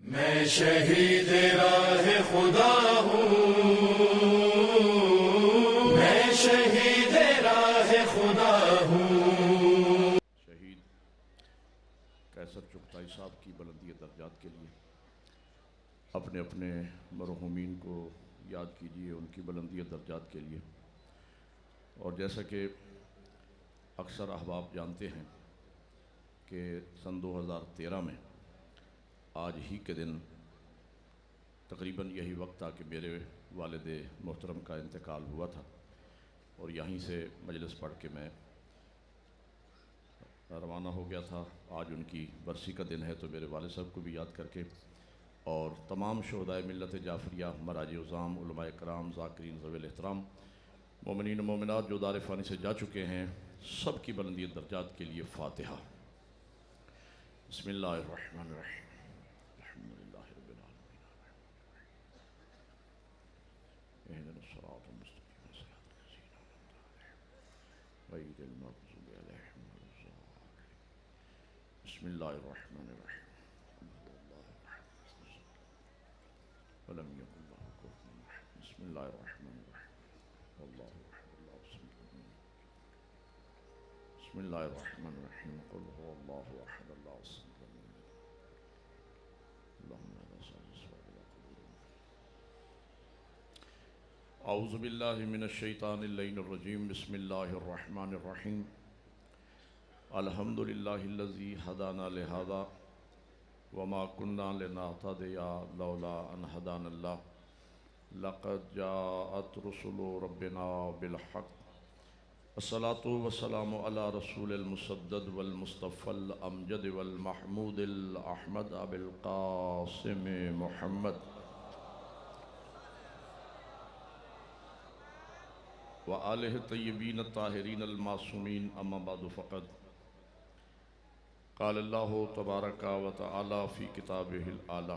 मैं शहीद राह खुदा हूँ, मैं शहीद राह खुदा हूँ। शहीद कैसर चुगताई साहब की बुलंदी दर्जात के लिए अपने अपने मरहूमीन को याद कीजिए, उनकी बुलंदी दर्जात के लिए। और जैसा कि अक्सर अहबाब जानते हैं कि सन 2013 में आज ही के दिन तकरीबन यही वक्त था कि मेरे वालिद मोहतरम का इंतकाल हुआ था, और यहीं से मजलिस पढ़ के मैं रवाना हो गया था। आज उनकी बरसी का दिन है, तो मेरे वालिद साहब को भी याद करके और तमाम शोहदाए मिल्लत जाफरिया, मराज उज़ाम, उलमाए कराम, ज़ाकिरीन ज़वील एहतराम, मोमिनीन मोमिनात जो दार फ़ानी से जा चुके हैं, सब की बुलंदी दर्जात के लिए फ़ातिहा। बिस्मिल्लाहिर्रहमानिर्रहीम। अल्हम्दुलिल्लाहि रब्बिल आलमीन। इहदिनस सिरातल मुस्तक़ीम सिरातल लज़ीना अनअमता अलैहिम गैरिल मग़ज़ूबि अलैहिम वलद्दाल्लीन। बिस्मिल्लाहिर्रहमानिर्रहीम। वलम यकुन लहू कुफुवन अहद। बिस्मिल्लाहिर्रहमानिर्रहीम। अल्लाहु अहद अल्लाहु समद। बिस्मिल्लाहिर्रहमानिर्रहीम। क़ुल हुवल्लाहु अहद अल्लाहु समद। अल्लाहुम्मा ला साजिस वला क़ुदूर। औज़ु बिल्लाहि मिनश शैतानिर रजीम। बिस्मिल्लाहिर्रहमानिर्रहीम। अल्हम्दुलिल्लाहिल्लज़ी हदाना लिहाज़ा वमा कुन्ना लिनहतदिया लौला अन हदानल्लाह। लक़द जाअत रुसुलु रब्बिना बिलहक़। अस्सलातु वस्सलामु अला रसूलिल मुसद्दद वल मुस्तफ़ल अमजद वल महमूदिल अहमद अबिल क़ासिम मुहम्मद व आलिहि तय्यबीन ताहिरीन अल मासूमीन। अम्मा बअदु फ़क़द क़ाल अल्लाहु तबारक व तआला फ़ी किताबिहिल आला।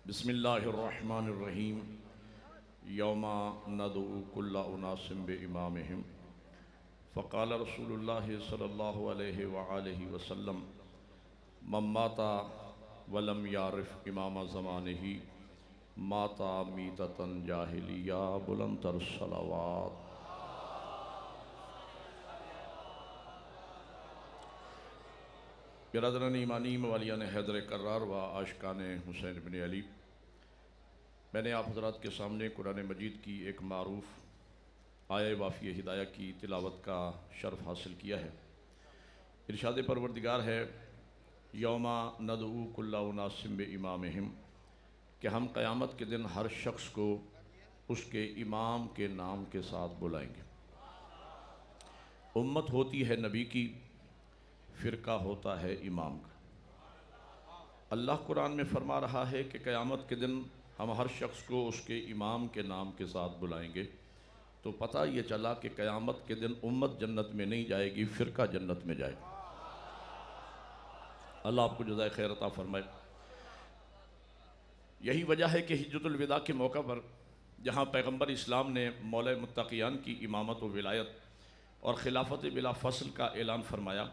बिस्मिल्लाहिर्रहमानिर्रहीम। यौमा नदउ कुल्ला उनासिम बिइमामिहिम। फ़क़ाल रसूलुल्लाहि सल्लल्लाहु अलैहि व आलिहि वसल्लम मम माता वलम यारिफ़ इमाम ज़मानिही माता मीततन जाहिलिया। बुलंदतर सलावात। बिरादरान ईमानी मवालियान हैदर कर्रार व आशिकान हुसैन बिन अली, मैंने आप हज़रात के सामने कुरान मजीद की एक मारूफ़ आय वाफ़ी हिदाया की तिलावत का शर्फ़ हासिल किया है। इरशाद परवरदिगार है, यौमा नदउ कुल्ला उनासिम बिइमामिहिम, कि हम क़यामत के दिन हर शख्स को उसके इमाम के नाम के साथ बुलाएंगे। उम्मत होती है नबी की, फ़िरका होता है इमाम का। अल्लाह कुरान में फरमा रहा है कि क़यामत के दिन हम हर शख्स को उसके इमाम के नाम के साथ बुलाएंगे। तो पता ये चला कि क़यामत के दिन उम्मत जन्नत में नहीं जाएगी, फ़िरका जन्नत में जाएगा। अल्लाह आपको जज़ाए खैर अता फरमाए। यही वजह है कि हिज्जतुल विदा के मौका पर जहाँ पैगम्बर इस्लाम ने मौला मुत्तक़ियान की इमामत व विलायत और खिलाफत बिला फ़स्ल का ऐलान फरमाया,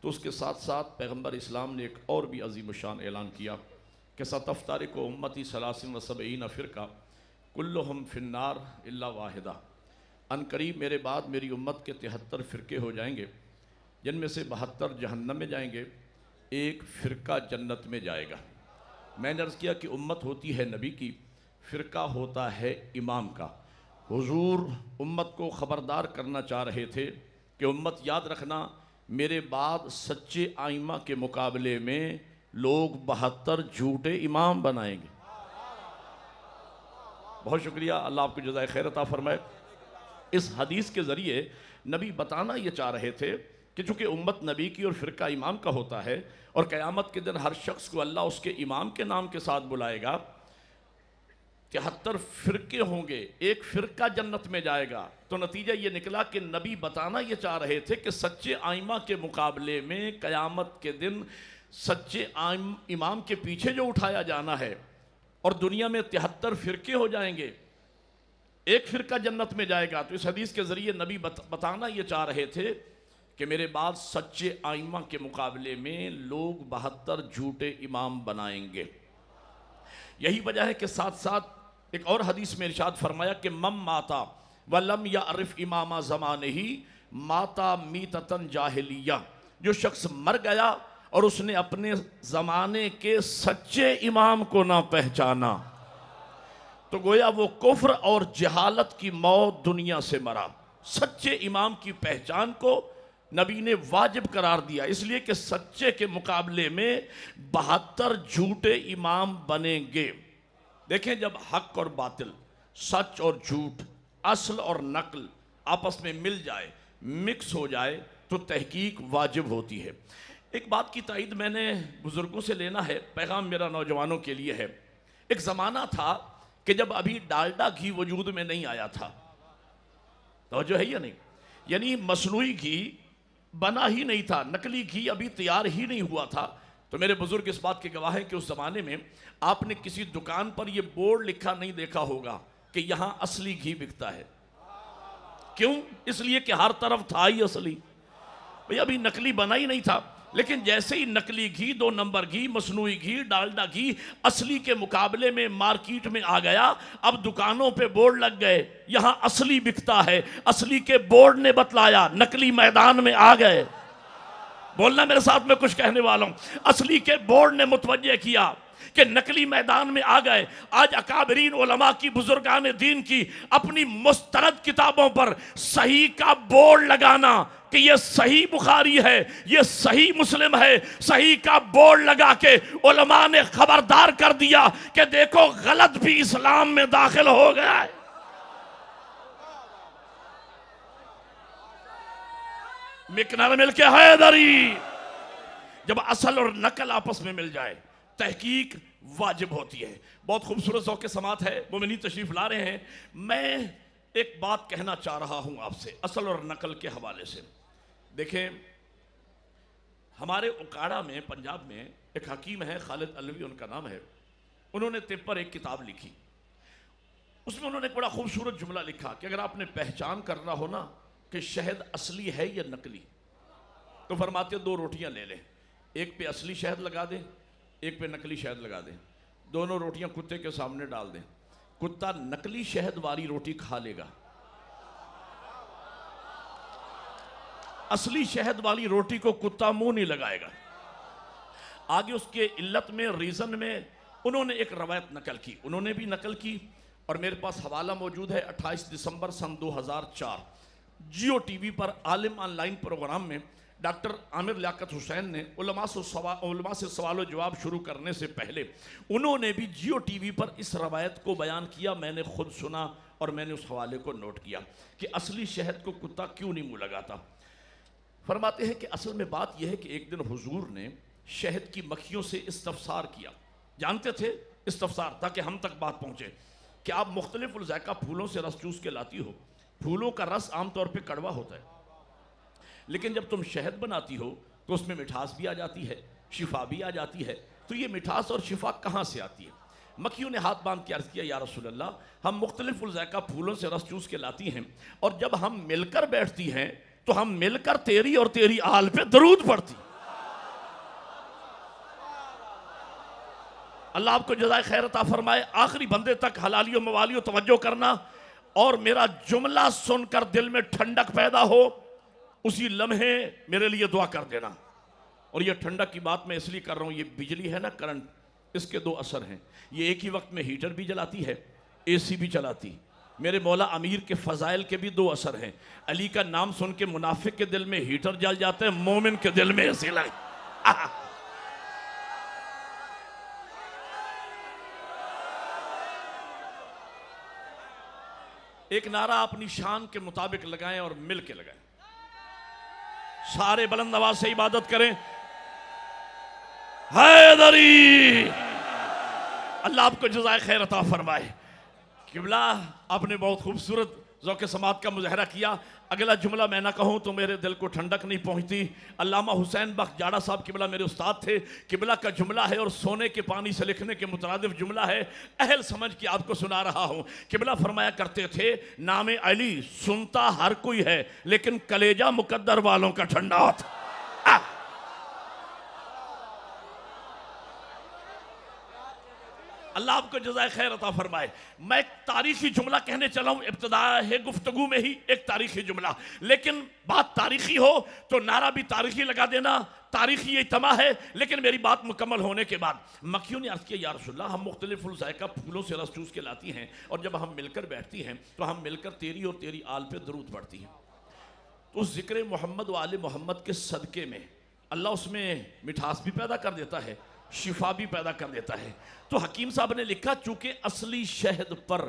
तो उसके साथ साथ पैगम्बर इस्लाम ने एक और भी अज़ीम शान ऐलान किया कि सतफ्तारिकु उम्मती सलासिन व सबईन फ़िरका कुल्लुहुम फ़िन्नार इल्ला वाहिदा। अनकरीब मेरे बाद मेरी उम्मत के 73 फ़िरके हो जाएंगे, जिनमें से 72 जहन्नम में जाएंगे, एक फ़िरका जन्नत में जाएगा। मैंने अर्ज़ किया कि उम्मत होती है नबी की, फ़िरका होता है इमाम का। हुजूर उम्मत को ख़बरदार करना चाह रहे थे कि उम्मत याद रखना, मेरे बाद सच्चे आइमा के मुकाबले में लोग 72 झूठे इमाम बनाएंगे। बहुत शुक्रिया, अल्लाह आपको जज़ाए खैर अता फरमाए। इस हदीस के ज़रिए नबी बताना ये चाह रहे थे कि चूँकि उम्मत नबी की और फ़िरका इमाम का होता है, और क़यामत के दिन हर शख्स को अल्लाह उसके इमाम के नाम के साथ बुलाएगा, 73 फ़िरके होंगे, एक फ़िरका जन्नत में जाएगा। तो नतीजा ये निकला कि नबी बताना ये चाह रहे थे कि सच्चे आइमा के मुकाबले में क़यामत के दिन सच्चे इमाम के पीछे जो उठाया जाना है, और दुनिया में 73 फ़िरके हो जाएंगे, एक फ़िरका जन्नत में जाएगा। तो इस हदीस के ज़रिए नबी बताना ये चाह रहे थे कि मेरे बाद सच्चे आइमा के मुकाबले में लोग 72 झूठे इमाम बनाएंगे। यही वजह है कि साथ साथ एक और हदीस में इरशाद फरमाया कि मम माता वलम या अरिफ इमामा ज़माने ही माता मीततन जाहिलिया, जो शख्स मर गया और उसने अपने ज़माने के सच्चे इमाम को ना पहचाना तो गोया वो कुफ्र और जहालत की मौत दुनिया से मरा। सच्चे इमाम की पहचान को नबी ने वाजिब करार दिया, इसलिए कि सच्चे के मुकाबले में 72 झूठे इमाम बनेंगे। देखें, जब हक और बातिल, सच और झूठ, असल और नकल आपस में मिल जाए, मिक्स हो जाए तो तहकीक वाजिब होती है। एक बात की तायद मैंने बुजुर्गों से लेना है, पैगाम मेरा नौजवानों के लिए है। एक ज़माना था कि जब अभी डालडा घी वजूद में नहीं आया था, तो जो है या नहीं, यानी मसनूई घी बना ही नहीं था, नकली घी अभी तैयार ही नहीं हुआ था। तो मेरे बुजुर्ग इस बात के गवाह हैं कि उस ज़माने में आपने किसी दुकान पर यह बोर्ड लिखा नहीं देखा होगा कि यहाँ असली घी बिकता है। क्यों? इसलिए कि हर तरफ था ही असली, भाई अभी नकली बना ही नहीं था। लेकिन जैसे ही नकली घी, 2 नंबर घी, मसनूई घी, डालडा घी असली के मुकाबले में मार्केट में आ गया, अब दुकानों पे बोर्ड लग गए, यहां असली बिकता है। असली के बोर्ड ने बतलाया, नकली मैदान में आ गए। बोलना मेरे साथ में कुछ कहने वाला हूं। असली के बोर्ड ने मुतवज्जे किया कि नकली मैदान में आ गए। आज अकाबरीन उलमा की, बुजुर्गान दीन की अपनी मुस्तरद किताबों पर सही का बोर्ड लगाना कि ये सही बुखारी है, ये सही मुस्लिम है, सही का बोर्ड लगा के उलमा ने खबरदार कर दिया कि देखो गलत भी इस्लाम में दाखिल हो गया है। मिकनार मिलके हैदरी, जब असल और नकल आपस में मिल जाए तहकीक वाजिब होती है। बहुत खूबसूरत ज़ौक़ समात है, मोमिनी तशरीफ ला रहे हैं। मैं एक बात कहना चाह रहा हूं आपसे असल और नकल के हवाले से। देखें, हमारे उकाड़ा में, पंजाब में एक हकीम है, खालिद अलवी उनका नाम है। उन्होंने तिब पर एक किताब लिखी, उसमें उन्होंने एक बड़ा खूबसूरत जुमला लिखा कि अगर आपने पहचान करना हो ना कि शहद असली है या नकली, तो फरमाते 2 रोटियां ले लें, एक पे असली शहद लगा दें, एक पे नकली शहद लगा दें, दोनों रोटियां कुत्ते के सामने डाल दें। कुत्ता नकली शहद वाली रोटी खा लेगा, असली शहद वाली रोटी को कुत्ता मुंह नहीं लगाएगा। आगे उसके इल्लत में, रीजन में उन्होंने एक रवायत नकल की, उन्होंने भी नकल की और मेरे पास हवाला मौजूद है। 28 दिसंबर सन 2004 जियो टीवी पर आलिम ऑनलाइन प्रोग्राम में डॉक्टर आमिर लियाकत हुसैन ने उलमा से सवाल जवाब शुरू करने से पहले उन्होंने भी जियो टीवी पर इस रवायत को बयान किया। मैंने खुद सुना और मैंने उस हवाले को नोट किया कि असली शहद को कुत्ता क्यों नहीं मुंह लगाता। फरमाते हैं कि असल में बात यह है कि एक दिन हुजूर ने शहद की मक्खियों से इस्तफसार किया। जानते थे इस्तफसार, ताकि हम तक बात पहुँचे कि आप मुख्तलिफ ज़ायका फूलों से रस चूस के लाती हो। फूलों का रस आमतौर पर कड़वा होता है, लेकिन जब तुम शहद बनाती हो तो उसमें मिठास भी आ जाती है, शिफा भी आ जाती है। तो ये मिठास और शिफा कहाँ से आती है? मक्खियों ने हाथ बांध के अर्ज़ किया, या रसूल अल्लाह, हम मुख्तलिफ ज़ायका फूलों से रस चूस के लाती हैं और जब हम मिलकर बैठती हैं तो हम मिलकर तेरी और तेरी आल पे दरूद पढ़ती। अल्लाह आपको जज़ाए खैर अता फरमाए। आखिरी बंदे तक हलालियों मवालियों तवज्जो करना और मेरा जुमला सुनकर दिल में ठंडक पैदा हो, उसी लम्हे मेरे लिए दुआ कर देना। और ये ठंडक की बात मैं इसलिए कर रहा हूँ, ये बिजली है ना, करंट, इसके 2 असर हैं। ये एक ही वक्त में हीटर भी जलाती है, एसी भी चलाती। मेरे मौला अमीर के फ़ज़ाइल के भी 2 असर हैं। अली का नाम सुन के मुनाफिक के दिल में हीटर जल जाता है, मोमिन के दिल में एसी लगे। एक नारा अपनी शान के मुताबिक लगाएं और मिल के लगाएं। सारे बुलंद आवाज से इबादत करें, हैदरी। अल्लाह आपको जज़ाए खैर अता फरमाए। किबला, आपने बहुत खूबसूरत ज़ौक़ समात का मुज़ाहरा किया। अगला जुमला मैं ना कहूँ तो मेरे दिल को ठंडक नहीं पहुँचती। अल्लामा हुसैन बख्श जाड़ा साहब किबला मेरे उस्ताद थे। किबला का जुमला है और सोने के पानी से लिखने के मुतरादिफ जुमला है, अहल समझ के आपको सुना रहा हूँ। किबला फरमाया करते थे, नाम अली सुनता हर कोई है लेकिन कलेजा मुकद्दर वालों का ठंडा होता। अल्लाह आपको जज़ाए खैर अता फरमाए। मैं एक तारीखी जुमला कहने चला हूँ, इब्तिदा है गुफ्तगू में ही एक तारीखी जुमला, लेकिन बात तारीखी हो तो नारा भी तारीखी लगा देना, तारीखी ये तमा है। लेकिन मेरी बात मुकम्मल होने के बाद मक्खियों ने अर्ज़ किया, या रसूलल्लाह, हम मुख्तलिफ ज़ायका फूलों से रस चूस के लाती हैं और जब हम मिलकर बैठती हैं तो हम मिलकर तेरी और तेरी आल पे दरूद पढ़ती हैं, तो उस ज़िक्र मोहम्मद व आले मोहम्मद के सदक़े में अल्लाह उसमें मिठास भी पैदा कर देता है, शिफा भी पैदा कर देता है। तो हकीम साहब ने लिखा, चूंकि असली शहद पर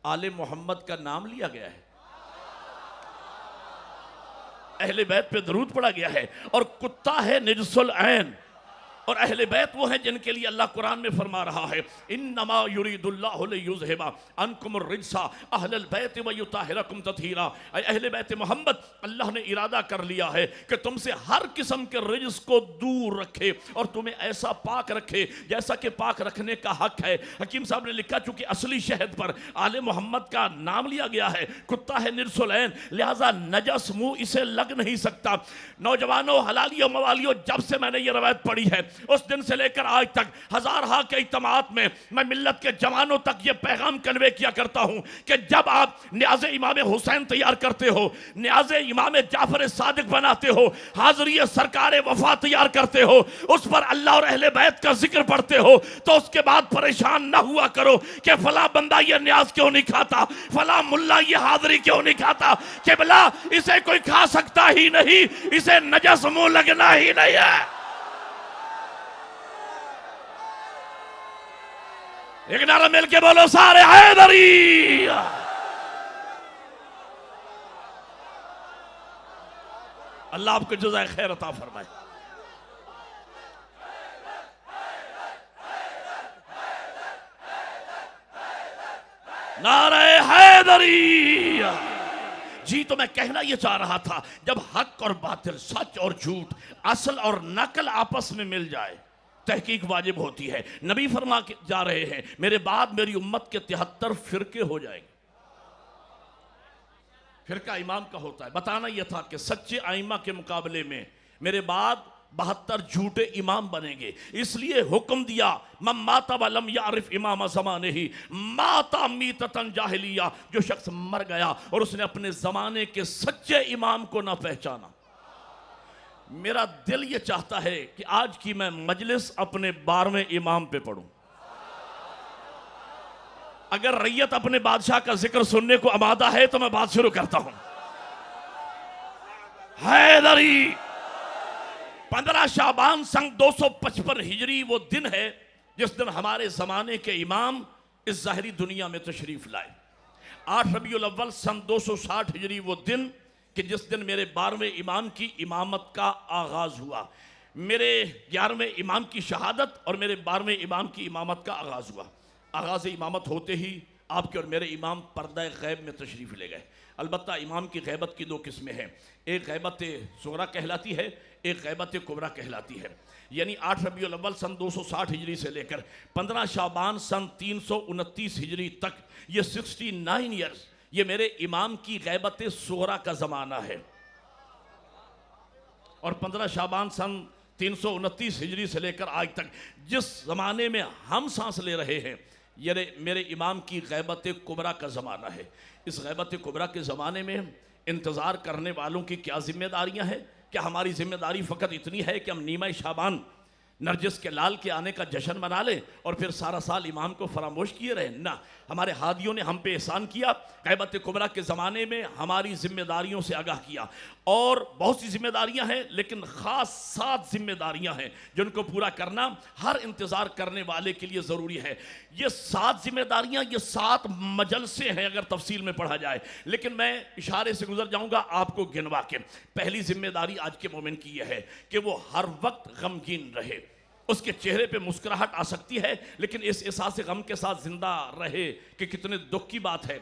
आले मोहम्मद का नाम लिया गया है, अहले बैत पे दरूद पढ़ा गया है, और कुत्ता है निजसुल ऐन, और अहले बैत वो हैं जिनके लिए अल्लाह कुरान में फरमा रहा है, इन्नमा युरीदुल्लाहु लियुज़हिबा अन्कुमुर रिज्सा अहलल बैत व युताहिरकुम तत्हीरा। अहले बैत मोहम्मद, अल्लाह ने इरादा कर लिया है कि तुमसे हर किस्म के रिज्स को दूर रखे और तुम्हें ऐसा पाक रखे जैसा कि पाक रखने का हक है। हकीम साहब ने लिखा, चूंकि असली शहद पर आले मोहम्मद का नाम लिया गया है, कुत्ता है निजसुल ऐन, लिहाजा नजस मुंह इसे लग नहीं सकता। नौजवानों, हलालियों, मवालियों, जब से मैंने ये रवायत पढ़ी है उस दिन से लेकर आज तक हजारहा के इज्तिमात में मैं मिल्लत के जवानों तक ये पैगाम कन्वे किया करता हूं कि जब आप न्याज़े इमाम हुसैन तैयार करते हो, न्याज़े इमाम जाफर सादिक बनाते हो, हाज़री सरकार वफा तैयार करते हो, उस पर अल्लाह और अहले बैत का जिक्र पढ़ते हो, तो उसके बाद परेशान ना हुआ करो कि फला बंदा ये न्याज क्यों नहीं खाता, फला मुल्ला ये हाज़री क्यों नहीं खाता, कि भला इसे कोई खा सकता ही नहीं, इसे नजस मुंह लगना ही नहीं है। एक नारा मिल के बोलो सारे, हैदरी। अल्लाह आपको जज़ाए खैर अता फरमाए। नारे हैदरी। जी, तो मैं कहना यह चाह रहा था, जब हक और बातिल, सच और झूठ, असल और नकल आपस में मिल जाए, तहकीक वाजिब होती है। नबी फरमा के जा रहे हैं, मेरे बाद मेरी उम्मत के 73 फिरके हो जाएंगे। फिरका इमाम का होता है। बताना यह था कि सच्चे आइमा के मुकाबले में मेरे बाद 72 झूठे इमाम बनेंगे। इसलिए हुक्म दिया, मम माता वलम यारिफ इमाम ज़माने ही माता मीततन जाहिलिया, जो शख्स मर गया और उसने अपने ज़माने के सच्चे इमाम को ना पहचाना। मेरा दिल ये चाहता है कि आज की मैं मजलिस अपने 12वें इमाम पे पढ़ूं। अगर रैयत अपने बादशाह का जिक्र सुनने को आमादा है तो मैं बात शुरू करता हूं। हैदरी। 15 शाबान सन 255 हिजरी वो दिन है जिस दिन हमारे जमाने के इमाम इस ज़ाहिरी दुनिया में तशरीफ लाए। 8 रबीउल अव्वल सन 260 हिजरी वो दिन कि जिस दिन मेरे 12वें इमाम की इमामत का आगाज़ हुआ। मेरे 11वें इमाम की शहादत और मेरे 12वें इमाम की इमामत का आगाज़ हुआ। आगाज़ इमामत होते ही आपके और मेरे इमाम पर्दा गैब में तशरीफ़ ले गए। अलबत्ता इमाम की गैबत की 2 किस्में हैं, एक गैबत सुगरा कहलाती है, एक गैबत कुबरा कहलाती है। यानी 8 रबीउल अव्वल सन 260 हिजरी से लेकर 15 शाबान सन 329 हिजरी तक, ये 69 ईयर्स, ये मेरे इमाम की गैबत सुगरा का ज़माना है। और 15 शाबान सन 329 हिजरी से लेकर आज तक जिस ज़माने में हम सांस ले रहे हैं, ये मेरे इमाम की गैबत कुबरा का ज़माना है। इस गैबत कुबरा के ज़माने में इंतज़ार करने वालों की क्या जिम्मेदारियां हैं? क्या हमारी जिम्मेदारी फ़कत इतनी है कि हम नीमा शाबान नरजिस के लाल के आने का जश्न मना लें और फिर सारा साल इमाम को फरामोश किए रहें? ना, हमारे हादियों ने हम पे एहसान किया, गैबत कुबरा के ज़माने में हमारी जिम्मेदारियों से आगाह किया। और बहुत सी जिम्मेदारियां हैं, लेकिन ख़ास 7 जिम्मेदारियां हैं जिनको पूरा करना हर इंतज़ार करने वाले के लिए ज़रूरी है। ये 7 जिम्मेदारियां, ये 7 मजलसे हैं अगर तफसील में पढ़ा जाए, लेकिन मैं इशारे से गुजर जाऊंगा आपको गिनवा के। पहली जिम्मेदारी आज के मोमिन की यह है कि वो हर वक्त गमगीन रहे। उसके चेहरे पे मुस्कुराहट आ सकती है, लेकिन इस एहसास गम के साथ जिंदा रहे कि कितने दुख की बात है।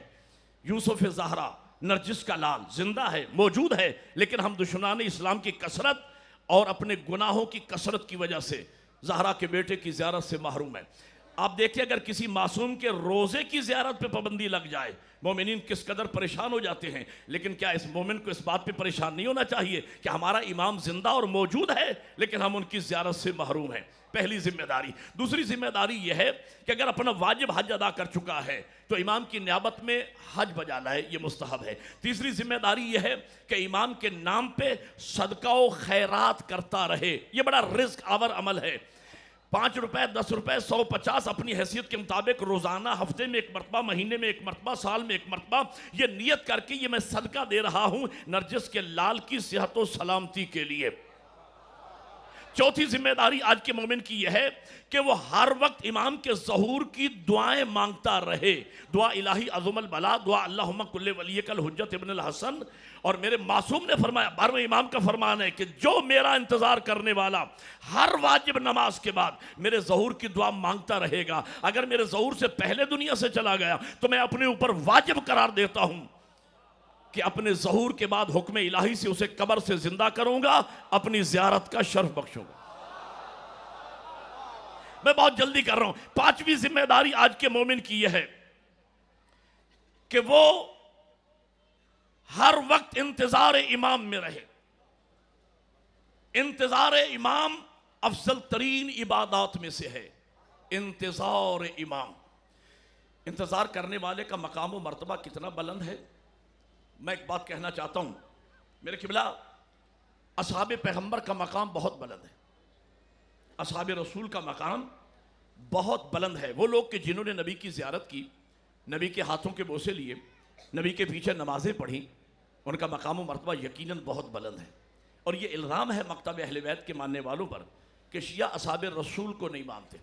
यूसुफ ज़हरा नरजिस का लाल जिंदा है, मौजूद है, लेकिन हम दुश्मनान इस्लाम की कसरत और अपने गुनाहों की कसरत की वजह से ज़हरा के बेटे की ज़ियारत से महरूम है। आप देखिए, अगर किसी मासूम के रोज़े की ज़ियारत पे पाबंदी लग जाए, मोमिनीन किस कदर परेशान हो जाते हैं। लेकिन क्या इस मोमिन को इस बात पे परेशान नहीं होना चाहिए कि हमारा इमाम जिंदा और मौजूद है, लेकिन हम उनकी ज़ियारत से महरूम हैं? पहली जिम्मेदारी। दूसरी जिम्मेदारी यह है कि अगर अपना वाजिब हज अदा कर चुका है तो इमाम की नियाबत में हज बजा लाए, ये मुस्तहब है। तीसरी जिम्मेदारी यह है कि इमाम के नाम पे सदका व खैरात करता रहे, ये बड़ा रिस्क आवर अमल है। 5 रुपए, 10 रुपए, 100, 50 अपनी हैसियत के मुताबिक रोजाना, हफ्ते में एक मरतबा, महीने में एक मरतबा, साल में एक मरतबा, ये नियत करके ये मैं सदका दे रहा हूं नरजिस के लाल की सेहत व सलामती के लिए। चौथी जिम्मेदारी आज के मोमिन की यह है कि वो हर वक्त इमाम के ज़हूर की दुआएं मांगता रहे। दुआ इलाही अज़ुमल बला, दुआ अल्लाहुम्मा कुल्ले वलियकल हुज्जत इब्नुल हसन। और मेरे मासूम ने फरमाया, 12वें इमाम का फरमान है कि जो मेरा इंतज़ार करने वाला हर वाजिब नमाज के बाद मेरे ज़हूर की दुआ मांगता रहेगा, अगर मेरे ज़हूर से पहले दुनिया से चला गया तो मैं अपने ऊपर वाजिब करार देता हूं कि अपने ज़हूर के बाद हुक्म इलाही से उसे कब्र से जिंदा करूंगा, अपनी ज़ियारत का शर्फ बख्शूंगा। मैं बहुत जल्दी कर रहा हूं। 5वीं जिम्मेदारी आज के मोमिन की यह है कि वो हर वक्त इंतजार इमाम में रहे। इंतजार इमाम अफजल तरीन इबादत में से है। इंतजार इमाम, इंतजार करने वाले का मकाम व मर्तबा कितना बुलंद है। मैं एक बात कहना चाहता हूं, मेरे किबला, असहाबे पैगंबर का मकाम बहुत बुलंद है, असहाबे रसूल का मकाम बहुत बुलंद है। वो लोग कि जिन्होंने नबी की ज़ियारत की, नबी के हाथों के बोसे लिए, नबी के पीछे नमाजें पढ़ी, उनका मकाम व मर्तबा यकीनन बहुत बुलंद है। और ये इल्ज़ाम है मकतब अहले बैत के मानने वालों पर कि शिया असहाबे रसूल को नहीं मानते,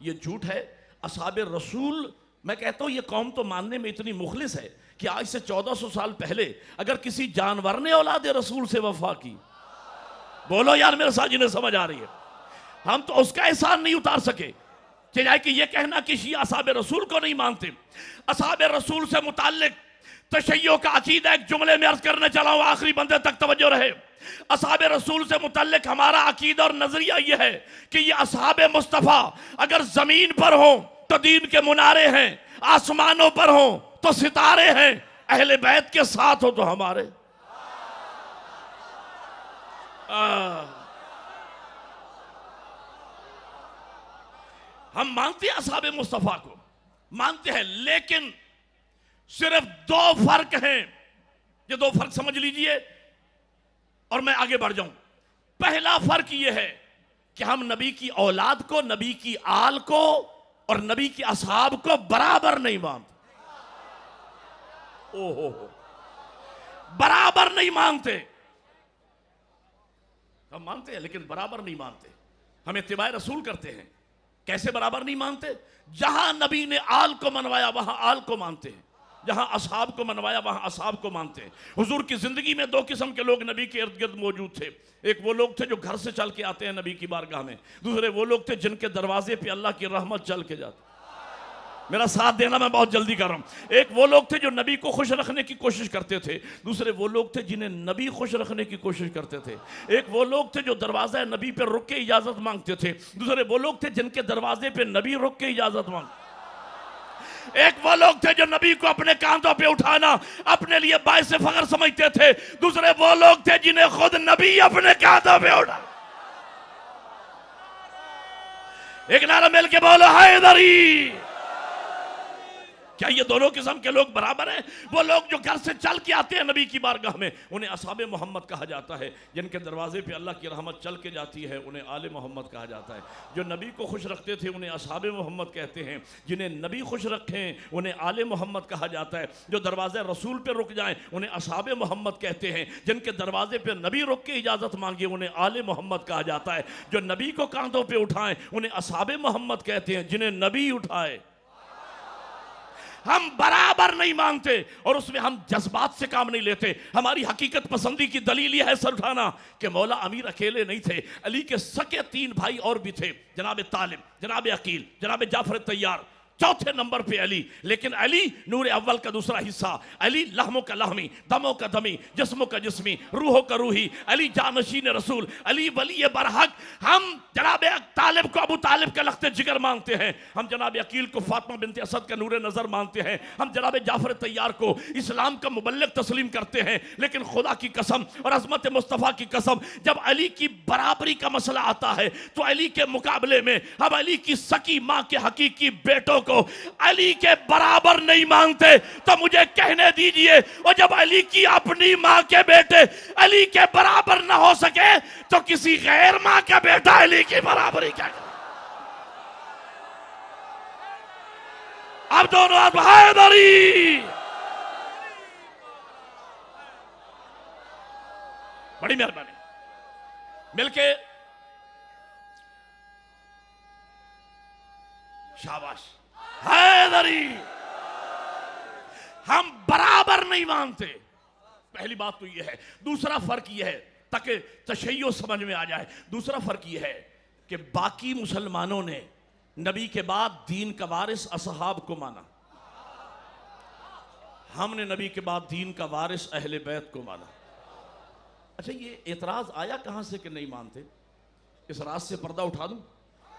ये झूठ है। असहाबे रसूल, मैं कहता हूँ ये कौम तो मानने में इतनी मुखलिस है कि आज से 1400 साल पहले अगर किसी जानवर ने औलाद रसूल से वफा की, बोलो यार मेरे साथ जिन्हें समझ आ रही है, हम तो उसका एहसान नहीं उतार सके। चाहे कि ये कहना कि शिया असहाबे रसूल को नहीं मानते। असहाबे रसूल से मुताल्लिक तशय्यो का अकीदा एक जुमले में अर्ज करने चला हूं, आखिरी बंदे तक तवज्जो रहे। असहाबे रसूल से मुताल्लिक हमारा अकीदा और नजरिया यह है कि ये असहाबे मुस्तफ़ा अगर जमीन पर हो तो दीन के मुनारे हैं, आसमानों पर हो तो सितारे हैं, अहले बैत के साथ हो तो हमारे। हम मानते हैं असहाबे मुस्तफ़ा को, मानते हैं, लेकिन सिर्फ 2 फर्क हैं। ये 2 फर्क समझ लीजिए और मैं आगे बढ़ जाऊं। पहला फर्क यह है कि हम नबी की औलाद को, नबी की आल को और नबी के असहाब को बराबर नहीं मानते। ओहो, बराबर नहीं मानते। हम मानते हैं लेकिन बराबर नहीं मानते। हम इत्तिबाए रसूल करते हैं। कैसे बराबर नहीं मानते? जहां नबी ने आल को मनवाया वहां आल को मानते हैं, जहां असहाब को मनवाया वहां असहाब को मानते हैं। हुजूर की जिंदगी में 2 किस्म के लोग नबी के इर्द गिर्द मौजूद थे। एक वो लोग थे जो घर से चल के आते हैं नबी की बारगाह में, दूसरे वो लोग थे जिनके दरवाजे पे अल्लाह की रहमत चल के जाती। मेरा साथ देना, मैं बहुत जल्दी कर रहा हूं। एक वो लोग थे जो नबी को खुश रखने की कोशिश करते थे, दूसरे वो लोग थे जिन्हें नबी खुश रखने की कोशिश करते थे। एक वो लोग थे जो दरवाजा नबी पे रुक के इजाजत मांगते थे, दूसरे वो लोग थे जिनके दरवाजे पे नबी रुक के इजाजत मांग। एक वो लोग थे जो नबी को अपने कांधों पे उठाना अपने लिए बाइस फख्र समझते थे, दूसरे वो लोग थे जिन्हें खुद नबी अपने कांधों पे उठा। एक नारा मिल के बोलो हैदरी। क्या ये दोनों किस्म के लोग बराबर हैं? वो लोग जो घर से चल के आते हैं नबी की बारगाह में, उन्हें असहाबे मोहम्मद कहा जाता है। जिनके दरवाजे पे अल्लाह की रहमत चल के जाती है उन्हें आले मोहम्मद कहा जाता है। जो नबी को खुश रखते थे उन्हें असहाबे मोहम्मद कहते हैं। जिन्हें नबी खुश रखें उन्हें आले मोहम्मद कहा जाता है। जो दरवाजे रसूल पे रुक जाएं उन्हें असहाबे मोहम्मद कहते हैं। जिनके दरवाजे पे नबी रुक के इजाज़त मांगे उन्हें आले मोहम्मद कहा जाता है। जो नबी को कांधों पर उठाएं उन्हें असहाबे मोहम्मद कहते हैं। जिन्हें नबी उठाए हम बराबर नहीं मानते और उसमें हम जज्बात से काम नहीं लेते। हमारी हकीकत पसंदी की दलील यह है सर उठाना कि मौला अमीर अकेले नहीं थे, अली के सके 3 भाई और भी थे, जनाब तालिब, जनाब अकील, जनाब जाफर तैयार। चौथे नंबर पे अली। लेकिन अली नूर अव्वल का दूसरा हिस्सा, अली लहमों का लहमी, दमों का दमी, जिस्मों का जिस्मी, रूहों का रूही, अली जानशीन रसूल, अली वली बरहक। हम जनाब तालिब को अबू तालिब का लख्त जिगर मानते हैं, हम जनाब अकील को फातिमा बिनते असद का नूर नज़र मानते हैं, हम जनाब जाफर तैयार को इस्लाम का मुबल्लिग तस्लीम करते हैं। लेकिन खुदा की कसम और अज़मत मुस्तफ़ा की कसम, जब अली की बराबरी का मसला आता है तो अली के मुकाबले में हम अली की सकी माँ के हकीकी बेटों को अली के बराबर नहीं मानते। तो मुझे कहने दीजिए, और जब अली की अपनी माँ के बेटे अली के बराबर ना हो सके तो किसी गैर माँ का बेटा अली की बराबरी क्या करे? अब दोनों हाथ हैदरी। बड़ी मेहरबानी, मिलके शाबाश। हैदरी, हम बराबर नहीं मानते, पहली बात तो यह है। दूसरा फर्क यह है, ताकि तशय्यो समझ में आ जाए, दूसरा फर्क यह है कि बाकी मुसलमानों ने नबी के बाद दीन का वारिस असहाब को माना, हमने नबी के बाद दीन का वारिस अहले बैत को माना। अच्छा, ये एतराज आया कहां से कि नहीं मानते? इस रात से पर्दा उठा दूं।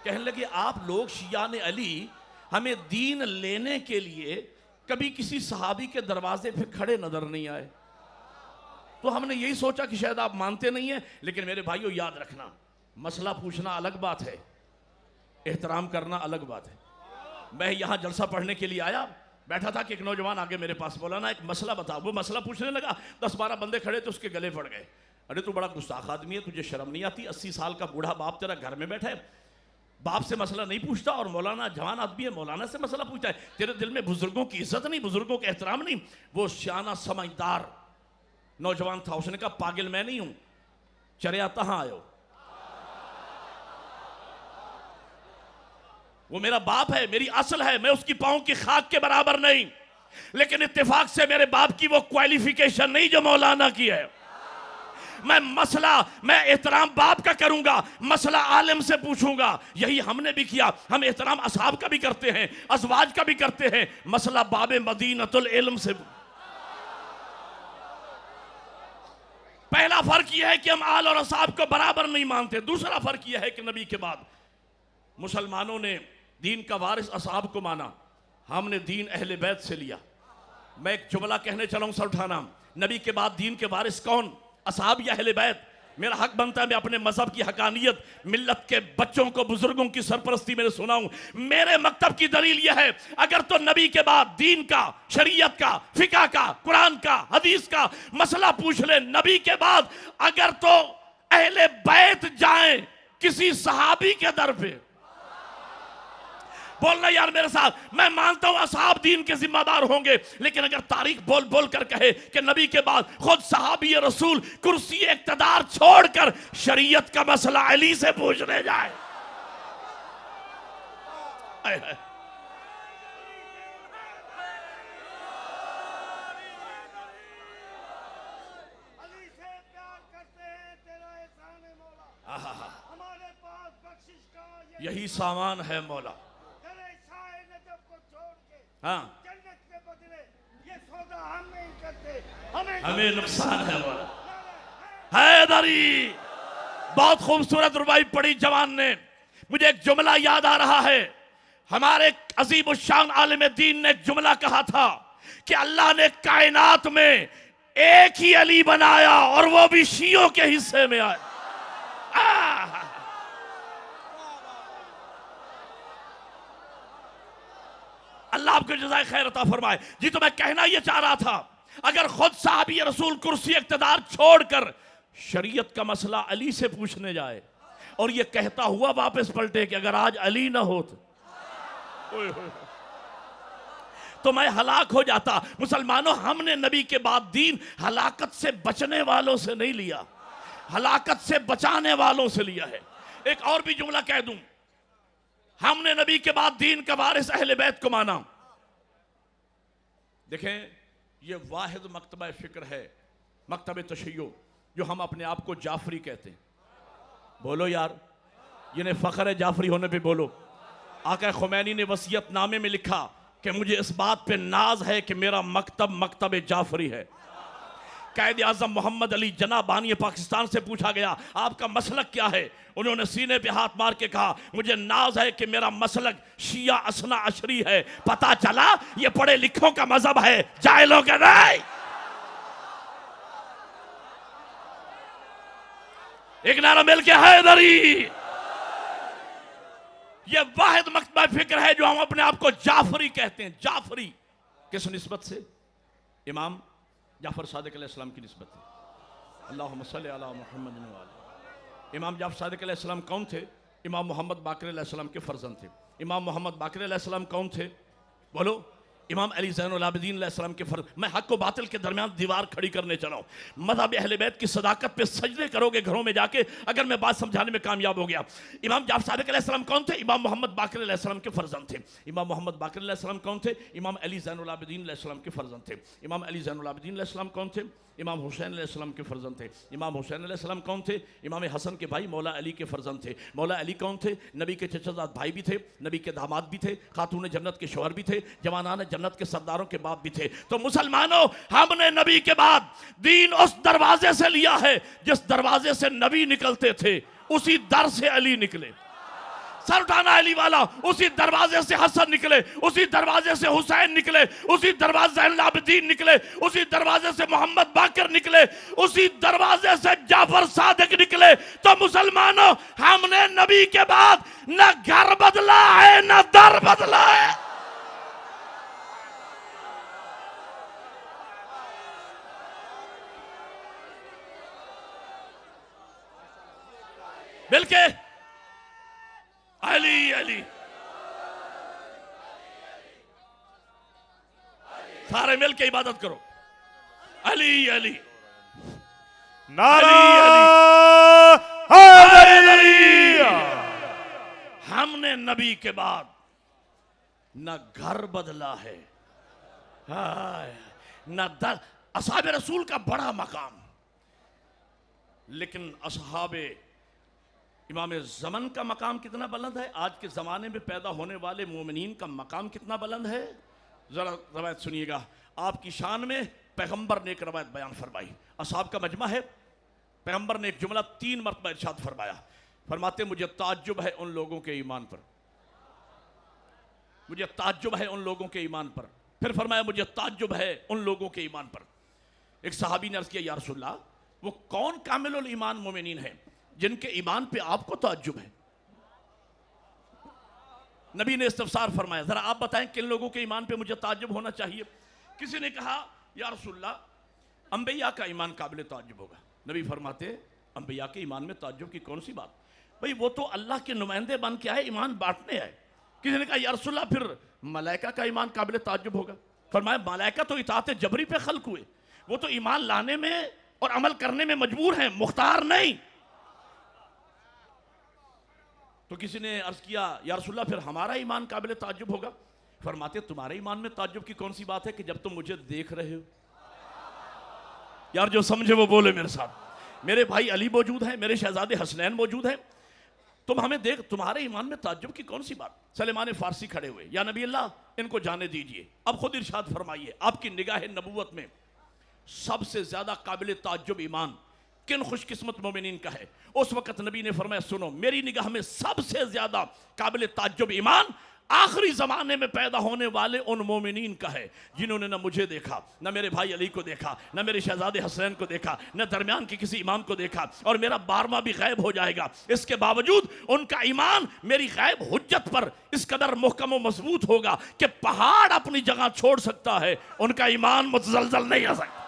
कहने लगे आप लोग शियान अली हमें दीन लेने के लिए कभी किसी सहाबी के दरवाजे पे खड़े नजर नहीं आए, तो हमने यही सोचा कि शायद आप मानते नहीं हैं। लेकिन मेरे भाइयों याद रखना, मसला पूछना अलग बात है, एहतराम करना अलग बात है। मैं यहाँ जलसा पढ़ने के लिए आया, बैठा था कि एक नौजवान आगे मेरे पास बोला ना एक मसला बताओ। वो मसला पूछने लगा, 10-12 बंदे खड़े थे, उसके गले पड़ गए। अरे तू बड़ा गुस्ताख आदमी है, तुझे शर्म नहीं आती? 80 साल का बूढ़ा बाप तेरा घर में बैठा है, बाप से मसला नहीं पूछता, और मौलाना जवान आदमी है मौलाना से मसला पूछता है। तेरे दिल में बुजुर्गों की इज्जत नहीं, बुजुर्गों का एहतराम नहीं? वो सियाना समझदार नौजवान था, उसने कहा पागल मैं नहीं हूं, चरिया कहां आयो, वो मेरा बाप है, मेरी असल है, मैं उसकी पांव की खाक के बराबर नहीं। लेकिन इत्तेफाक से मेरे बाप की वो क्वालिफिकेशन नहीं जो मौलाना की है। मैं एहतराम बाप का करूंगा, मसला आलिम से पूछूंगा। यही हमने भी किया, हम एहतराम असहाब का भी करते हैं, अज़वाज का भी करते हैं, मसला बाबे मदीनतुल इल्म से। पहला फर्क यह है कि हम आल और असहाब को बराबर नहीं मानते। दूसरा फर्क यह है कि नबी के बाद मुसलमानों ने दीन का वारिस असहाब को माना, हमने दीन अहले बैत से लिया। मैं एक जुमला कहने चला हूं, सर उठाना। नबी के बाद दीन के वारिस कौन, असहाब या अहले बैत? मेरा हक बनता है मैं अपने मजहब की हकानियत मिल्लत के बच्चों को, बुजुर्गों की सरपरस्ती में सुनाऊं। मेरे मकतब की दलील यह है, अगर तो नबी के बाद दीन का, शरीयत का, फिका का, कुरान का, हदीस का मसला पूछ ले, नबी के बाद अगर तो अहले बैत जाएं किसी सहाबी के दर पे, बोलना यार मेरे साथ, मैं मानता हूं असहाब दीन के जिम्मेदार होंगे, लेकिन अगर तारीख बोल बोल कर कहे कि नबी के बाद खुद सहाबी रसूल कुर्सी इक्तदार छोड़कर शरीयत का मसला अली से पूछने जाए, यही सामान है मौला। हाँ, हमें नुकसान है मौला। हैदरी, बहुत खूबसूरत रुबाई पढ़ी जवान ने। मुझे एक जुमला याद आ रहा है, हमारे अजीब शान आलिम दीन ने एक जुमला कहा था कि अल्लाह ने कायनात में एक ही अली बनाया और वो भी शियों के हिस्से में आया। अल्लाह आपको जज़ाए खैर अता फरमाए। जी तो मैं कहना यह चाह रहा था, अगर खुद साहबी रसूल कुर्सी इक़्तिदार छोड़कर शरीयत का मसला अली से पूछने जाए और यह कहता हुआ वापस पलटे कि अगर आज अली ना हो तो मैं हलाक हो जाता। मुसलमानों, हमने नबी के बाद दीन हलाकत से बचने वालों से नहीं लिया, हलाकत से बचाने वालों से लिया है। एक और भी जुमला कह दूं, हमने नबी के बाद दीन का वारिस अहले बैत को माना। देखें, ये वाहिद मकतबा फिक्र है, मकतब तशय्यो, जो हम अपने आप को जाफरी कहते हैं। बोलो यार, जिन्हें फख्र है जाफरी होने पे बोलो। आका खुमैनी ने वसीयतनामे में लिखा कि मुझे इस बात पे नाज है कि मेरा मकतब मकतब जाफरी है। कायद आज़म मोहम्मद अली जना बानी पाकिस्तान से पूछा गया आपका मसलक क्या है, उन्होंने सीने पे हाथ मार के कहा मुझे नाज है कि मेरा मसलक शिया असना अशरी है। पता चला ये पढ़े लिखों का मजहब है, जाहिलों का नहीं। एक नारा मिल के हैदरी। ये वाहिद मकतबा फिक्र है जो हम अपने आप को जाफरी कहते हैं। जाफरी किस निस्बत से? इमाम जाफर सादिक अलैहिस्सलाम की निस्बत है। अल्लाहुम्मा सल्ली अला मुहम्मद व आले। इमाम जाफर सादिक अलैहिस्सलाम कौन थे? इमाम मोहम्मद बाक़िर अलैहिस्सलाम के फर्जंद थे। इमाम मोहम्मद बाक़िर अलैहिस्सलाम कौन थे? बोलो। इमाम अली ज़ैनुल आबिदीन अलैहिस्सलाम के फर्ज। मैं हक को बातिल के दरमियान दीवार खड़ी करने चला हूँ। मज़हब अहले बैत की सदाकत पे सजदे करोगे घरों में जाके अगर मैं बात समझाने में कामयाब हो गया। इमाम जाफर सादिक अलैहिस्सलाम कौन थे? इमाम मोहम्मद बाक़िर अलैहिस्सलाम के फर्जंद थे। इमाम मोहम्मद बाक़िर अलैहिस्सलाम कौन थे? इमाम अली ज़ैनुल आबिदीन अलैहिस्सलाम के फर्जंद थे। इमाम अली ज़ैनुल आबिदीन अलैहिस्सलाम कौन थे? इमाम हुसैन अलैहिस्सलाम के फर्जंद थे। इमाम हुसैन अलैहिस्सलाम कौन थे? इमाम हसन के भाई मौला अली के फर्जंद थे। मौला अली कौन थे? नबी के चचाजाद भाई भी थे, नबी के दामाद भी थे, खातून जन्नत के शौहर भी थे, जवानान जन्नत के सरदारों के बाप भी थे। तो मुसलमानों, हमने नबी के बाद दीन उस दरवाजे से लिया है जिस दरवाजे से नबी निकलते थे, उसी दर से अली निकले। सर उठाना अली वाला, उसी दरवाजे से हसन निकले, उसी दरवाजे से हुसैन निकले, उसी दरवाजे से ज़ैनुल आबिदीन निकले, उसी दरवाजे से मोहम्मद बाक़िर निकले, उसी दरवाजे से जाफर सादिक निकले। तो मुसलमानों, हमने नबी के बाद न घर बदला है न दर बदला है। मिलके अली अली, सारे मिलके इबादत करो। अली अली, नारा हैदरी। हमने नबी के बाद न घर बदला है न दर। असहाब रसूल का बड़ा मकाम, लेकिन असहाबे इमाम ज़मन का मकाम कितना बुलंद है? आज के ज़माने में पैदा होने वाले मोमिनीन का मकाम कितना बुलंद है? ज़रा रवायत सुनिएगा। आपकी शान में पैगंबर ने एक रवायत बयान फरमाई। असहाब का मजमा है। पैगंबर ने एक जुमला 3 मरतबा इरशाद फरमाया। फरमाते मुझे ताज्जुब है उन लोगों के ईमान पर, मुझे ताज्जुब है उन लोगों के ईमान पर। फिर फरमाया मुझे ताज्जुब है उन लोगों के ईमान पर। एक सहाबी ने अर्ज़ किया या रसूलल्लाह, वो कौन कामिलुल ईमान मोमिनीन है जिनके ईमान पे आपको ताज्जुब है? नबी ने इस्तफसार फरमाया जरा आप बताएं किन लोगों के ईमान पे मुझे ताज्जुब होना चाहिए? किसी ने कहा या रसूलल्लाह, अंबिया का ईमान काबिल ताज्जुब होगा। नबी फरमाते अंबिया के ईमान में ताज्जुब की कौन सी बात? भाई वो तो अल्लाह के नुमाइंदे बन के आए, ईमान बांटने आए। किसी ने कहा या रसूलल्लाह फिर मलाइका का ईमान काबिल ताज्जुब होगा। फरमाया मलाइका तो इताअत जबरी पे खल्क हुए, वो तो ईमान लाने में और अमल करने में मजबूर हैं, मुख्तार नहीं। तो किसी ने अर्ज किया या रसूलल्लाह फिर हमारा ईमान काबिल ताज्जुब होगा। फरमाते तुम्हारे ईमान में ताज्जुब की कौन सी बात है कि जब तुम मुझे देख रहे हो? यार जो समझे वो बोले मेरे साथ। मेरे भाई अली मौजूद हैं, मेरे शहजादे हसनैन मौजूद हैं, तुम हमें देख, तुम्हारे ईमान में ताज्जुब की कौन सी बात? सलेमान फारसी खड़े हुए, या नबी अल्लाह इनको जाने दीजिए, अब खुद इरशाद फरमाइए आपकी निगाह नबूवत में सबसे ज्यादा काबिल ताज्जुब ईमान किन खुशकिस्मत मोमिनीन का है? उस वक्त नबी ने फरमाया सुनो, मेरी निगाह में सबसे ज्यादा काबिल ताज्जुब ईमान आखिरी जमाने में पैदा होने वाले उन मोमिनीन का है जिन्होंने न मुझे देखा, न मेरे भाई अली को देखा, न मेरे शहजादे हसनैन को देखा, न दरमियान के किसी इमाम को देखा, और मेरा 12वां भी गायब हो जाएगा। इसके बावजूद उनका ईमान मेरी गायब हुज्जत पर इस कदर मुहकम व मजबूत होगा कि पहाड़ अपनी जगह छोड़ सकता है, उनका ईमान मुतजलजल नहीं आ सकता।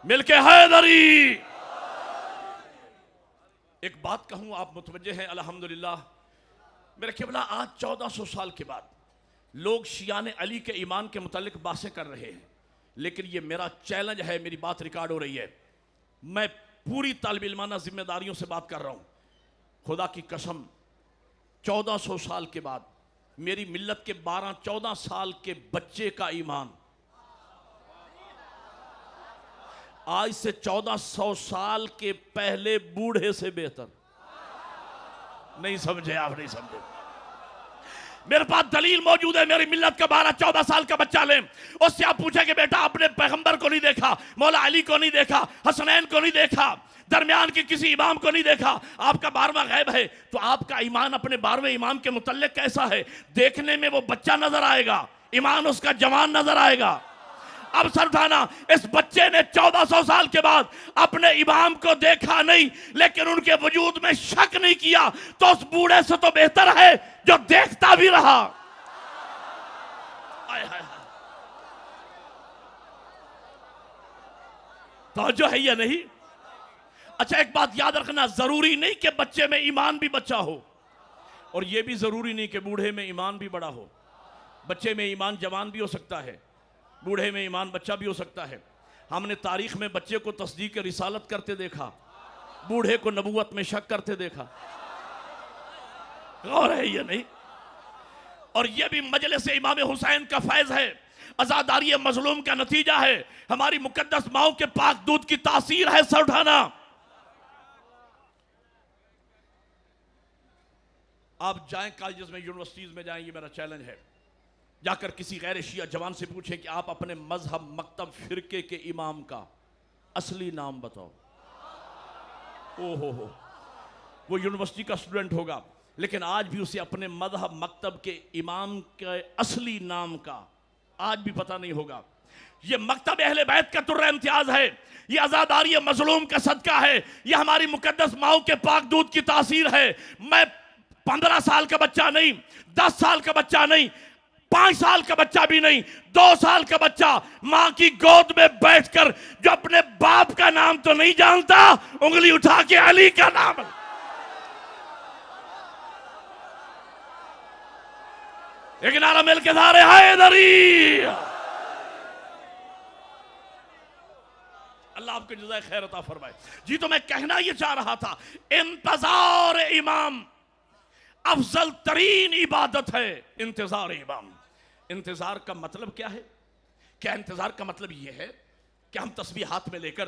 मिलके हैदरी। एक बात कहूं, आप मुतवज्जे हैं अल्हम्दुलिल्लाह। मेरे क़िबला आज 1400 साल के बाद लोग शियाने अली के ईमान के मुतालिक बातें कर रहे हैं, लेकिन ये मेरा चैलेंज है, मेरी बात रिकॉर्ड हो रही है, मैं पूरी तालिब इल्माना जिम्मेदारियों से बात कर रहा हूं। खुदा की कसम 1400 साल के बाद मेरी मिल्लत के 12-14 साल के बच्चे का ईमान आज से 1400 साल के पहले बूढ़े से बेहतर। नहीं समझे आप, नहीं समझे। मेरे पास दलील मौजूद है। मेरी मिल्लत का 12-14 साल का बच्चा ले, उससे आप पूछे कि बेटा आपने पैगंबर को नहीं देखा, मौला अली को नहीं देखा, हसनैन को नहीं देखा, दरमियान के किसी इमाम को नहीं देखा, आपका 12वां गैब है, तो आपका ईमान अपने 12वें इमाम के मुतल्लिक कैसा है? देखने में वो बच्चा नजर आएगा, ईमान उसका जवान नजर आएगा। अब सर उठाना, इस बच्चे ने 1400 साल के बाद अपने इमाम को देखा नहीं, लेकिन उनके वजूद में शक नहीं किया, तो उस बूढ़े से तो बेहतर है जो देखता भी रहा। तो जो है या नहीं? अच्छा, एक बात याद रखना, जरूरी नहीं कि बच्चे में ईमान भी बच्चा हो, और यह भी जरूरी नहीं कि बूढ़े में ईमान भी बड़ा हो। बच्चे में ईमान जवान भी हो सकता है, बूढ़े में ईमान बच्चा भी हो सकता है। हमने तारीख में बच्चे को तस्दीक रिसालत करते देखा, बूढ़े को नबूवत में शक करते देखा। गौर है या नहीं? और यह भी मजलिस इमाम हुसैन का फैज है, आजादारी मजलूम का नतीजा है, हमारी मुकद्दस माओ के पाक दूध की तासीर है। सर उठाना, आप जाएं कॉलेज में, यूनिवर्सिटीज में जाएं, ये मेरा चैलेंज है, जाकर किसी गैर शिया जवान से पूछे कि आप अपने मजहब मकतब फिरके के इमाम का असली नाम बताओ। ओहो, वो यूनिवर्सिटी का स्टूडेंट होगा, लेकिन आज भी उसे अपने मजहब मकतब के इमाम के असली नाम का आज भी पता नहीं होगा। ये मकतब अहले बैत का तुर्रा इम्तियाज है, ये आजादारी मजलूम का सदका है, ये हमारी मुकद्दस माओ के पाक दूध की तासीर है। मैं 15 साल का बच्चा नहीं, 10 साल का बच्चा नहीं, 5 साल का बच्चा भी नहीं, 2 साल का बच्चा मां की गोद में बैठकर जो अपने बाप का नाम तो नहीं जानता, उंगली उठा के अली का नाम, एक नारा मिल के धारे हैदरी। अल्लाह आपको जज़ाए खैर अता फरमाए। जी, तो मैं कहना यह चाह रहा था, इंतजार इमाम अफजल तरीन इबादत है। इंतजार इमाम, इंतजार का मतलब क्या है? क्या इंतजार का मतलब यह है कि हम तस्बीह हाथ में लेकर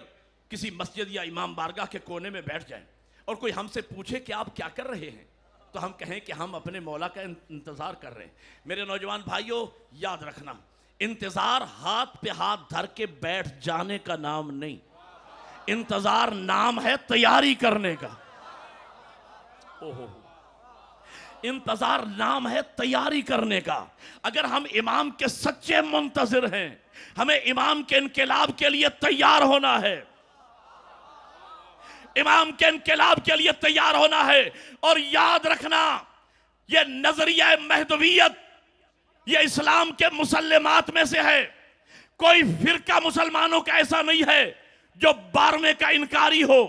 किसी मस्जिद या इमाम बारगाह के कोने में बैठ जाएं और कोई हमसे पूछे कि आप क्या कर रहे हैं, तो हम कहें कि हम अपने मौला का इंतजार कर रहे हैं? मेरे नौजवान भाइयों, याद रखना, इंतजार हाथ पे हाथ धर के बैठ जाने का नाम नहीं, इंतजार नाम है तैयारी करने का। ओहो, इंतजार नाम है तैयारी करने का। अगर हम इमाम के सच्चे मुंतजिर हैं, हमें इमाम के इनकलाब के लिए तैयार होना है, इमाम के इनकलाब के लिए तैयार होना है। और याद रखना, यह नजरिया महदवियत, यह इस्लाम के मुसल्लमात में से है। कोई फिरका मुसलमानों का ऐसा नहीं है जो 12वें का इनकारी हो।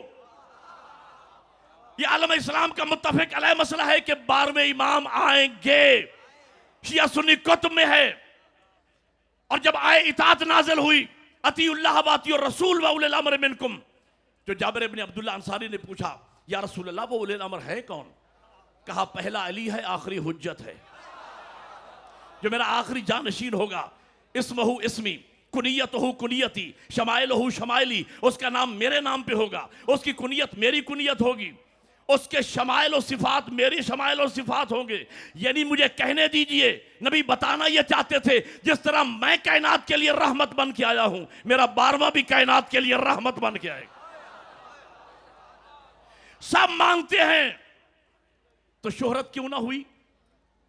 यह आलम इस्लाम का मुत्तफिक अलैह मसला है कि 12वें इमाम आएंगे, शिया सुन्नी कुतुब में है। और जब आए इताअत नाजिल हुई, अतीउल्लाह व अतीउर रसूल व उलिल अम्र मिनकुम, जो जाबिर इब्न अब्दुल्लाह अंसारी ने पूछा, या रसूल अल्लाह वो उलिल अम्र है कौन? कहा, पहला अली है, आखिरी हुज्जत है, जो मेरा आखिरी जानशीन होगा। इस्महु इस्मी, कुनियतहु कुनियती, शमाइलहु शमाइली, उसका नाम मेरे नाम पे होगा, उसकी कुनियत मेरी कुनियत होगी, उसके शमाइल और सिफात मेरी शमाइल और सिफात होंगे। यानी मुझे कहने दीजिए, नबी बताना ये चाहते थे, जिस तरह मैं कायनात के लिए रहमत बन के आया हूं, मेरा 12वां भी कायनात के लिए रहमत बन के आएगा। सब मांगते हैं, तो शोहरत क्यों ना हुई?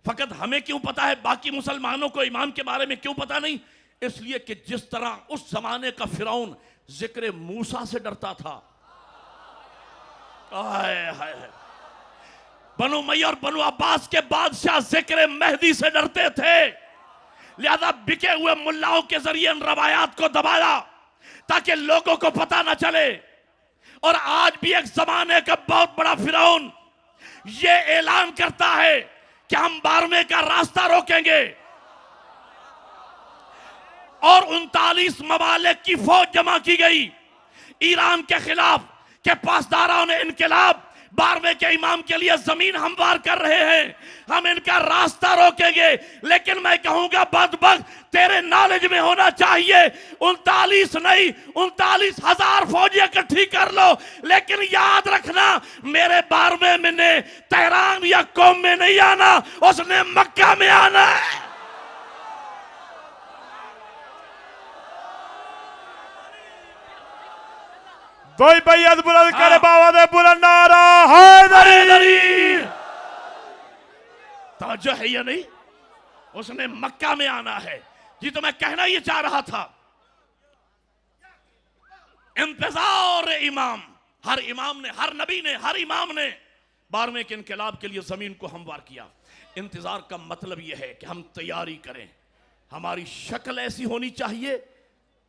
फकत हमें क्यों पता है, बाकी मुसलमानों को इमाम के बारे में क्यों पता नहीं? इसलिए कि जिस तरह उस जमाने का फिरौन जिक्र मूसा से डरता था, बनु उमय्या और बनु अब्बास के बादशाह जिक्र मेहदी से डरते थे, लिहाजा बिके हुए मुल्लाओं के जरिए इन रवायात को दबाया ताकि लोगों को पता ना चले। और आज भी एक जमाने का बहुत बड़ा फिरौन ये ऐलान करता है कि हम 12वें का रास्ता रोकेंगे, और 39 ममालिक की फौज जमा की गई ईरान के खिलाफ, के पासदारों ने इनकलाब 12वें के इमाम के लिए जमीन हमवार कर रहे हैं, हम इनका रास्ता रोकेंगे। लेकिन मैं कहूंगा बदबख्त, तेरे नॉलेज में होना चाहिए 39 नहीं 39,000 फौजी इकट्ठी कर लो, लेकिन याद रखना मेरे 12वें में ने तेहरान या कौम में नहीं आना, उसने मक्का में आना है। दो बैयत बुलंद करे बाबा दे बुलंद नारा हैदरी। तवज्जो है या नहीं? उसने मक्का में आना है। जी तो मैं कहना ये चाह रहा था, इंतजार इमाम, हर इमाम ने, हर नबी ने, हर इमाम ने 12वें के इनकलाब के लिए जमीन को हमवार किया। इंतजार का मतलब यह है कि हम तैयारी करें। हमारी शक्ल ऐसी होनी चाहिए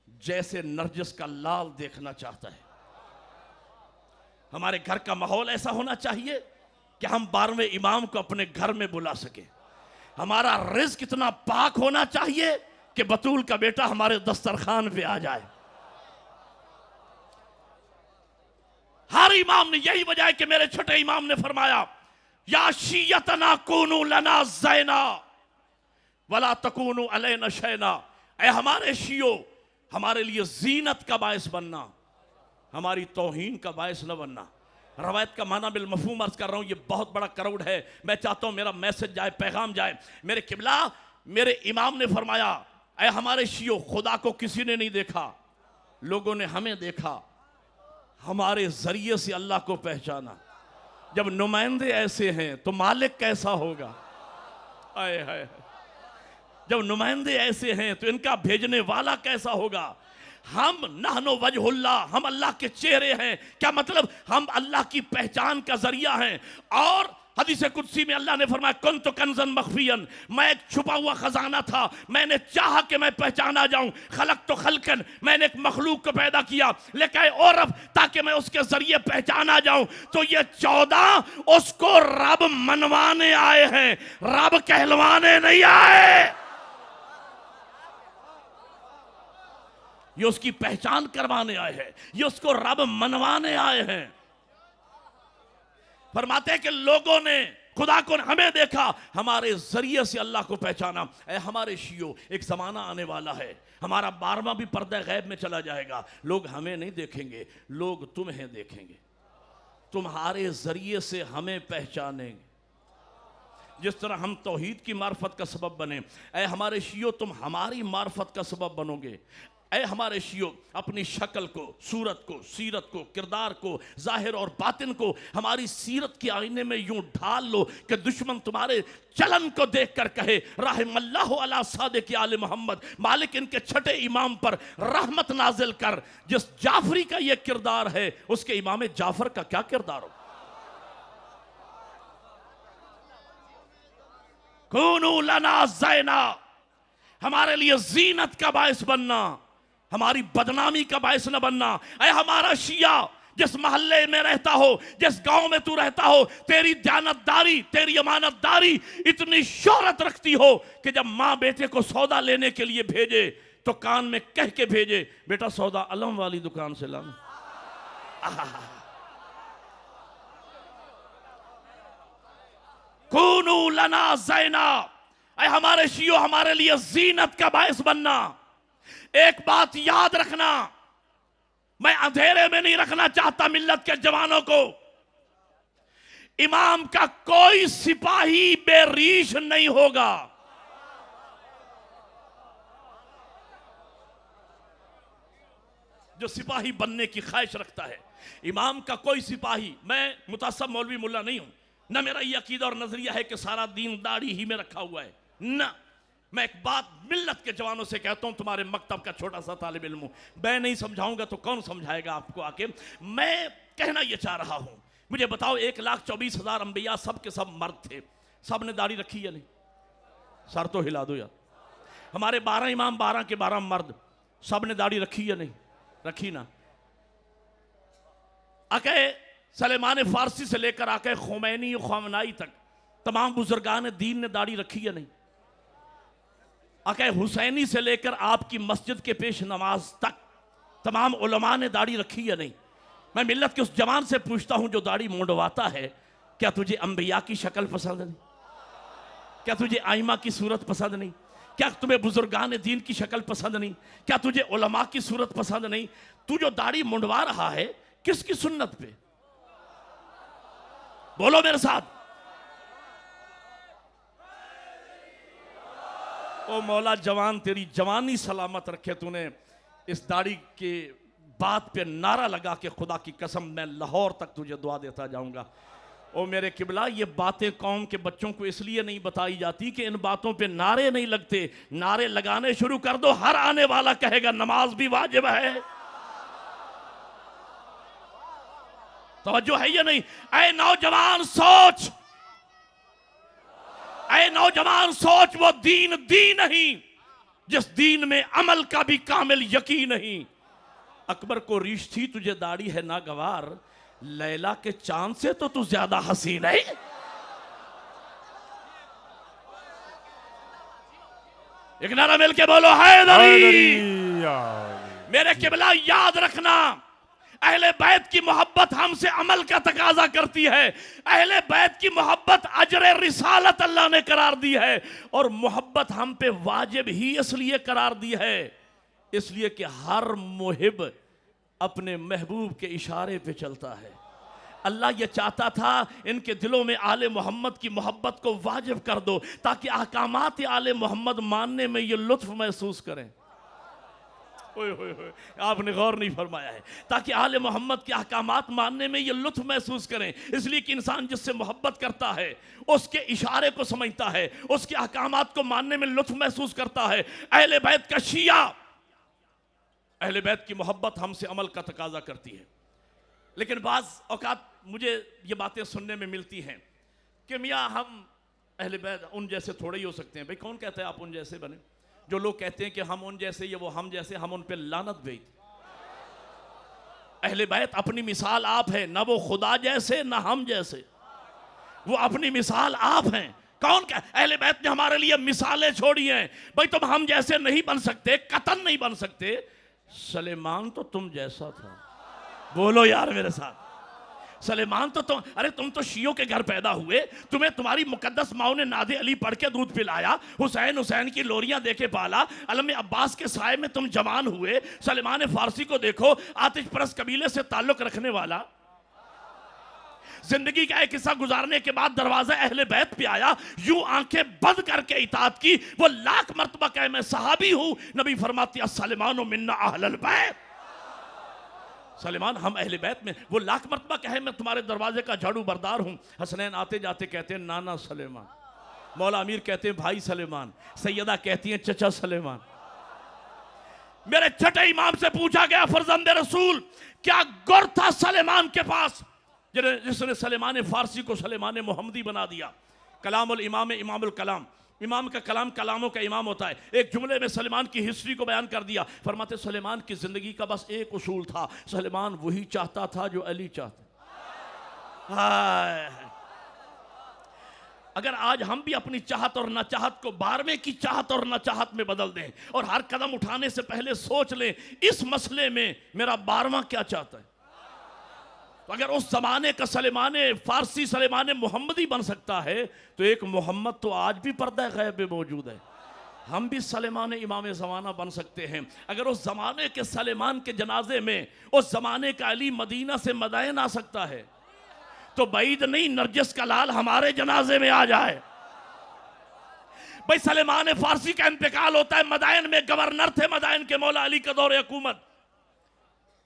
जैसे नरगिस का लाल देखना चाहता है। हमारे घर का माहौल ऐसा होना चाहिए कि हम 12वें इमाम को अपने घर में बुला सके। हमारा रिज़्क इतना पाक होना चाहिए कि बतूल का बेटा हमारे दस्तरखान पे आ जाए। हर इमाम ने, यही वजह है कि मेरे छोटे इमाम ने फरमाया, या शियतना कूनू लना ज़ैना वला तकूनू अलैना शैना। ऐ हमारे शियो, हमारे लिए जीनत का बायस बनना, हमारी तौहीन का बायस न बनना। रवायत का माना बिल मफहूम अर्ज कर रहा हूं, ये बहुत बड़ा क्राउड है, मैं चाहता हूं मेरा मैसेज जाए, पैगाम जाए। मेरे किबला, मेरे इमाम ने फरमाया, ऐ हमारे शियो, खुदा को किसी ने नहीं देखा, लोगों ने हमें देखा, हमारे जरिए से अल्लाह को पहचाना। जब नुमाइंदे ऐसे हैं तो मालिक कैसा होगा? आए हाय, जब नुमाइंदे ऐसे हैं तो इनका भेजने वाला कैसा होगा? हम नहनो वजहुल्लाह, हम अल्लाह के चेहरे हैं। क्या मतलब? हम अल्लाह की पहचान का जरिया हैं। और हदीस कुदसी में अल्लाह ने फरमाया, कुन्तु कंज़न मख्फियन, मैं एक छुपा हुआ खजाना था, मैंने चाहा कि मैं पहचाना जाऊं। खलक़तु खल्क़न, मैंने एक मखलूक को पैदा किया, लेकिन औरफ, ताकि मैं उसके जरिए पहचाना जाऊं। तो ये 14 उसको रब मनवाने आए हैं, रब कहलवाने नहीं आए। ये उसकी पहचान करवाने आए हैं, ये उसको रब मनवाने आए हैं। फरमाते हैं कि लोगों ने खुदा को, हमें देखा, हमारे जरिए से अल्लाह को पहचाना। ऐ हमारे शियो, एक जमाना आने वाला है, हमारा 12वां भी पर्दा गैब में चला जाएगा। लोग हमें नहीं देखेंगे, लोग तुम्हें देखेंगे, तुम्हारे जरिए से हमें पहचानेंगे। जिस तरह हम तौहीद की मार्फत का सबब बने, ऐ हमारे शियो तुम हमारी मार्फत का सबब बनोगे। ऐ हमारे शियो, अपनी शक्ल को, सूरत को, सीरत को, किरदार को, जाहिर और बातिन को हमारी सीरत के आईने में यूं ढाल लो कि दुश्मन तुम्हारे चलन को देखकर कहे, रहमल्लाहु अला सादिक आले मोहम्मद, मालिक इनके छठे इमाम पर रहमत नाजिल कर। जिस जाफरी का ये किरदार है, उसके इमाम जाफर का क्या किरदार हो? कूनू लना ज़ैना, हमारे लिए जीनत का बायस बनना, हमारी बदनामी का बायस न बनना। ऐ हमारा शिया, जिस मोहल्ले में रहता हो, जिस गांव में तू रहता हो, तेरी दयानतदारी, तेरी अमानतदारी इतनी शोहरत रखती हो कि जब माँ बेटे को सौदा लेने के लिए भेजे तो कान में कह के भेजे, बेटा सौदा अलम वाली दुकान से लाना। कूनू लना ज़ैना, ऐ हमारे शियो, हमारे लिए जीनत का बायस बनना। एक बात याद रखना, मैं अंधेरे में नहीं रखना चाहता मिल्लत के जवानों को। इमाम का कोई सिपाही बेरीश नहीं होगा। जो सिपाही बनने की ख्वाहिश रखता है, इमाम का कोई सिपाही, मैं मुतासब मौलवी मुल्ला नहीं हूं, ना मेरा ये अकीदा और नजरिया है कि सारा दीन दाढ़ी ही में रखा हुआ है, ना। मैं एक बात मिल्लत के जवानों से कहता हूं, तुम्हारे मकतब का छोटा सा तालिब इल्म हूं, मैं नहीं समझाऊंगा तो कौन समझाएगा आपको आके। मैं कहना यह चाह रहा हूं, मुझे बताओ 1,24,000 अंबिया सब के सब मर्द थे, सब ने दाढ़ी रखी या नहीं? सर तो हिला दो यार। हमारे 12 इमाम, 12 के 12 मर्द, सब ने दाढ़ी रखी या नहीं? रखी ना। आके सलेमान फारसी से लेकर आके खुमैनी ख़ामनाई तक तमाम बुजुर्गान दीन ने दाढ़ी रखी या नहीं? आके हुसैनी से लेकर आपकी मस्जिद के पेश नमाज तक तमाम उलमा ने दाढ़ी रखी या नहीं? मैं मिल्लत के उस जवान से पूछता हूं जो दाढ़ी मुंडवाता है, क्या तुझे अंबिया की शक्ल पसंद नहीं? क्या तुझे आइमा की सूरत पसंद नहीं? क्या तुम्हें बुजुर्गान दीन की शक्ल पसंद नहीं? क्या तुझे उलमा की सूरत पसंद नहीं? तू जो दाढ़ी मुंडवा रहा है किसकी सुन्नत पे? बोलो मेरे साथ। ओ मौला जवान तेरी जवानी सलामत रखे, तूने इस दाढ़ी के बात पे नारा लगा के खुदा की कसम मैं लाहौर तक तुझे दुआ देता जाऊंगा। ओ मेरे किबला, ये बातें कौम के बच्चों को इसलिए नहीं बताई जाती कि इन बातों पे नारे नहीं लगते। नारे लगाने शुरू कर दो, हर आने वाला कहेगा नमाज भी वाजिब है। तवज्जो है या नहीं? ऐ नौजवान सोच, ऐ नौजवान सोच, वो दीन नहीं जिस दीन में अमल का भी कामिल यकीन नहीं। अकबर को रीश थी तुझे दाढ़ी है नागवार, लैला के चांद से तो तू ज्यादा हसीन है। एक नारा मिलके बोलो हैदरी। मेरे किबला याद रखना, अहले बैत की मोहब्बत हमसे अमल का तकाजा करती है। अहले बैत की मोहब्बत अजर रिसालत अल्लाह ने करार दी है, और मोहब्बत हम पे वाजिब ही इसलिए करार दी है इसलिए कि हर मुहिब अपने महबूब के इशारे पे चलता है। अल्लाह ये चाहता था इनके दिलों में आले मोहम्मद की मोहब्बत को वाजिब कर दो, ताकि अहकामात आले मोहम्मद मानने में ये लुत्फ महसूस करें। आपने गौर नहीं फरमाया है, ताकि आले मोहम्मद के अहकामात मानने में ये लुत्फ महसूस करें। इसलिए कि इंसान जिससे मोहब्बत करता है उसके इशारे को समझता है, उसके अहकामात को मानने में लुत्फ महसूस करता है। अहले बैत का शिया, अहले बैत की मोहब्बत हमसे अमल का तकाजा करती है। लेकिन बाज़ औकात मुझे ये बातें सुनने में मिलती हैं कि मियाँ हम अहले बैत उन जैसे थोड़े ही हो सकते हैं। भाई कौन कहता है आप उन जैसे बने? जो लोग कहते हैं कि हम उन जैसे, ये वो हम जैसे, हम उन पे लानत भेज। अहले बैत अपनी मिसाल आप है, ना वो खुदा जैसे ना हम जैसे, वो अपनी मिसाल आप हैं। कौन कह, अहले बैत ने हमारे लिए मिसालें छोड़ी हैं। भाई तुम हम जैसे नहीं बन सकते, कतन नहीं बन सकते। सलेमान तो तुम जैसा था। बोलो यार मेरे साथ, सलेमान तो तुम, अरे तुम तो शियों के घर पैदा हुए, तुम्हें तुम्हारी मुकद्दस माओ ने नादे अली पढ़ के दूध पिलाया, हुसैन की लोरियां देके पाला, अलम अब्बास के साए में तुम जवान हुए। सलेमान फारसी को देखो, आतिश परस्त कबीले से ताल्लुक रखने वाला, जिंदगी का एक हिस्सा गुजारने के बाद दरवाजा अहले बैत पे आया, यूं आंखें बंद करके इताअत की। वो लाख मर्तबा कहे मैं सहाबी हूं, नबी फरमाती सलेमानो मिन्ना अहलल बैत। सलेमान हम अहले बैत में, वो लाख मर्तबा कहे मैं तुम्हारे दरवाजे का झाड़ू बरदार हूं। हसनैन आते जाते कहते हैं नाना सलेमान, मौला अमीर कहते हैं भाई सलेमान, सैयदा कहती हैं चचा सलेमान। मेरे छठे इमाम से पूछा गया फरजंद रसूल क्या गुर था सलेमान के पास जिसने सलेमान फारसी को सलेमान मोहम्मदी बना दिया। कलामुल इमाम इमामुल कलाम, इमाम का कलाम कलामों का इमाम होता है। एक जुमले में सलेमान की हिस्ट्री को बयान कर दिया। फरमाते सलेमान की जिंदगी का बस एक उसूल था, सलेमान वही चाहता था जो अली चाहता। अगर आज हम भी अपनी चाहत और नाचाहत को 12वें की चाहत और नाचाहत में बदल दें और हर कदम उठाने से पहले सोच लें इस मसले में मेरा 12वां क्या चाहता है, तो अगर उस जमाने का सलेमान फारसी सलेमान मोहम्मदी बन सकता है तो एक मोहम्मद तो आज भी पर्दा गैब में मौजूद है। हम भी सलेमान इमाम ज़माना बन सकते हैं। अगर उस जमाने के सलेमान के जनाजे में उस जमाने का अली मदीना से मदायन आ सकता है तो बैद नहीं नरजिस का लाल हमारे जनाजे में आ जाए। भाई सलेमान फारसी का इंतकाल होता है मदायन में, गवर्नर थे मदायन के मौला अली का दौर हुकूमत,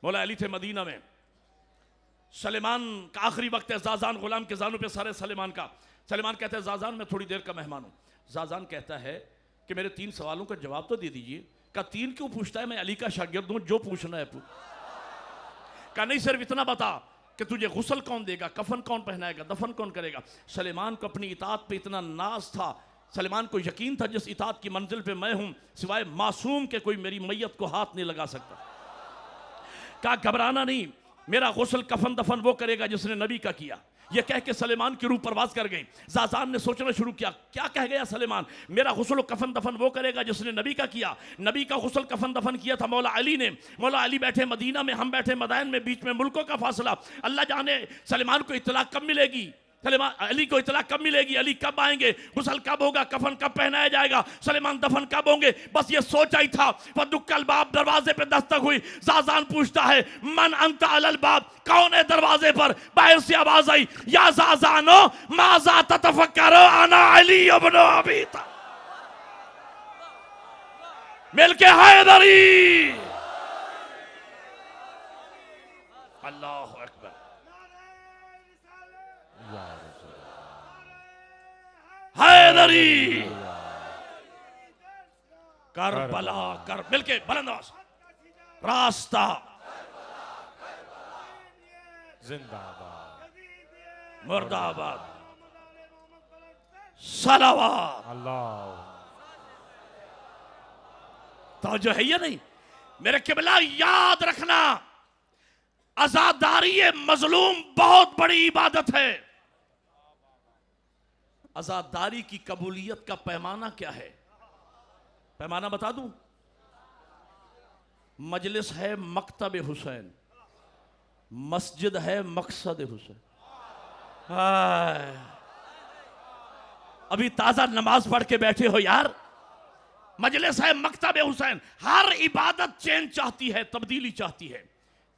मौला अली थे मदीना में। सलेमान का आखिरी वक्त है, ज़ाज़ान गुलाम के जानों पे सारे सलेमान का। सलेमान कहता है ज़ाज़ान मैं थोड़ी देर का मेहमान हूँ। ज़ाज़ान कहता है कि मेरे 3 सवालों का जवाब तो दे दीजिए। का 3 क्यों पूछता है, मैं अली का शागिर्द हूँ, जो पूछना है पूछ। का नहीं सिर्फ इतना बता कि तुझे गुस्ल कौन देगा, कफन कौन पहनाएगा, दफन कौन करेगा। सलेमान को अपनी इताअत पे इतना नाज था, सलेमान को यकीन था जिस इताअत की मंजिल पे मैं हूँ सिवाय मासूम के कोई मेरी मैयत को हाथ नहीं लगा सकता। कहा घबराना नहीं, मेरा गुस्ल कफन दफन वो करेगा जिसने नबी का किया। ये कह के सलेमान की रूह परवाज कर गई। ज़ाज़ान ने सोचना शुरू किया, क्या कह गया सलेमान, मेरा गुस्ल कफन दफन वो करेगा जिसने नबी का किया। नबी का गुस्ल कफन दफन किया था मौला अली ने। मौला अली बैठे मदीना में, हम बैठे मदाइन में, बीच में मुल्कों का फासला। अल्लाह जाने सलेमान को इत्तला कब मिलेगी, सलेमान अली को इत्तला कब मिलेगी, अली कब आएंगे, गुस्ल कब होगा, कफन कब पहनाया जाएगा, सलेमान दफन कब होंगे। बस ये सोचा ही था। फदुक्कल बाब, दरवाजे पे दस्तक हुई। ज़ाज़ान पूछता है, मन अंता अलल बाब, कौन है दरवाजे पर। बाहर से आवाज आई, या ज़ाज़ानो माज़ा ततफक्करो अना अली इब्न अबी तालिब। मिलके हैदरी। अल्लाहु अकबर। हैदरी करबला कर, मिलके बुलंद आवाज, रास्ता जिंदाबाद, मुर्दाबाद, सलावत। अल्लाह। तो जो है ये नहीं मेरे किबला, याद रखना आजादारी मजलूम बहुत बड़ी इबादत है। आजादारी की कबूलियत का पैमाना क्या है, पैमाना बता दूं। मजलिस है मकतब हुसैन, मस्जिद है मकसद हुसैन। अभी ताजा नमाज पढ़ के बैठे हो यार। मजलिस है मकतब हुसैन। हर इबादत चेंज चाहती है, तब्दीली चाहती है।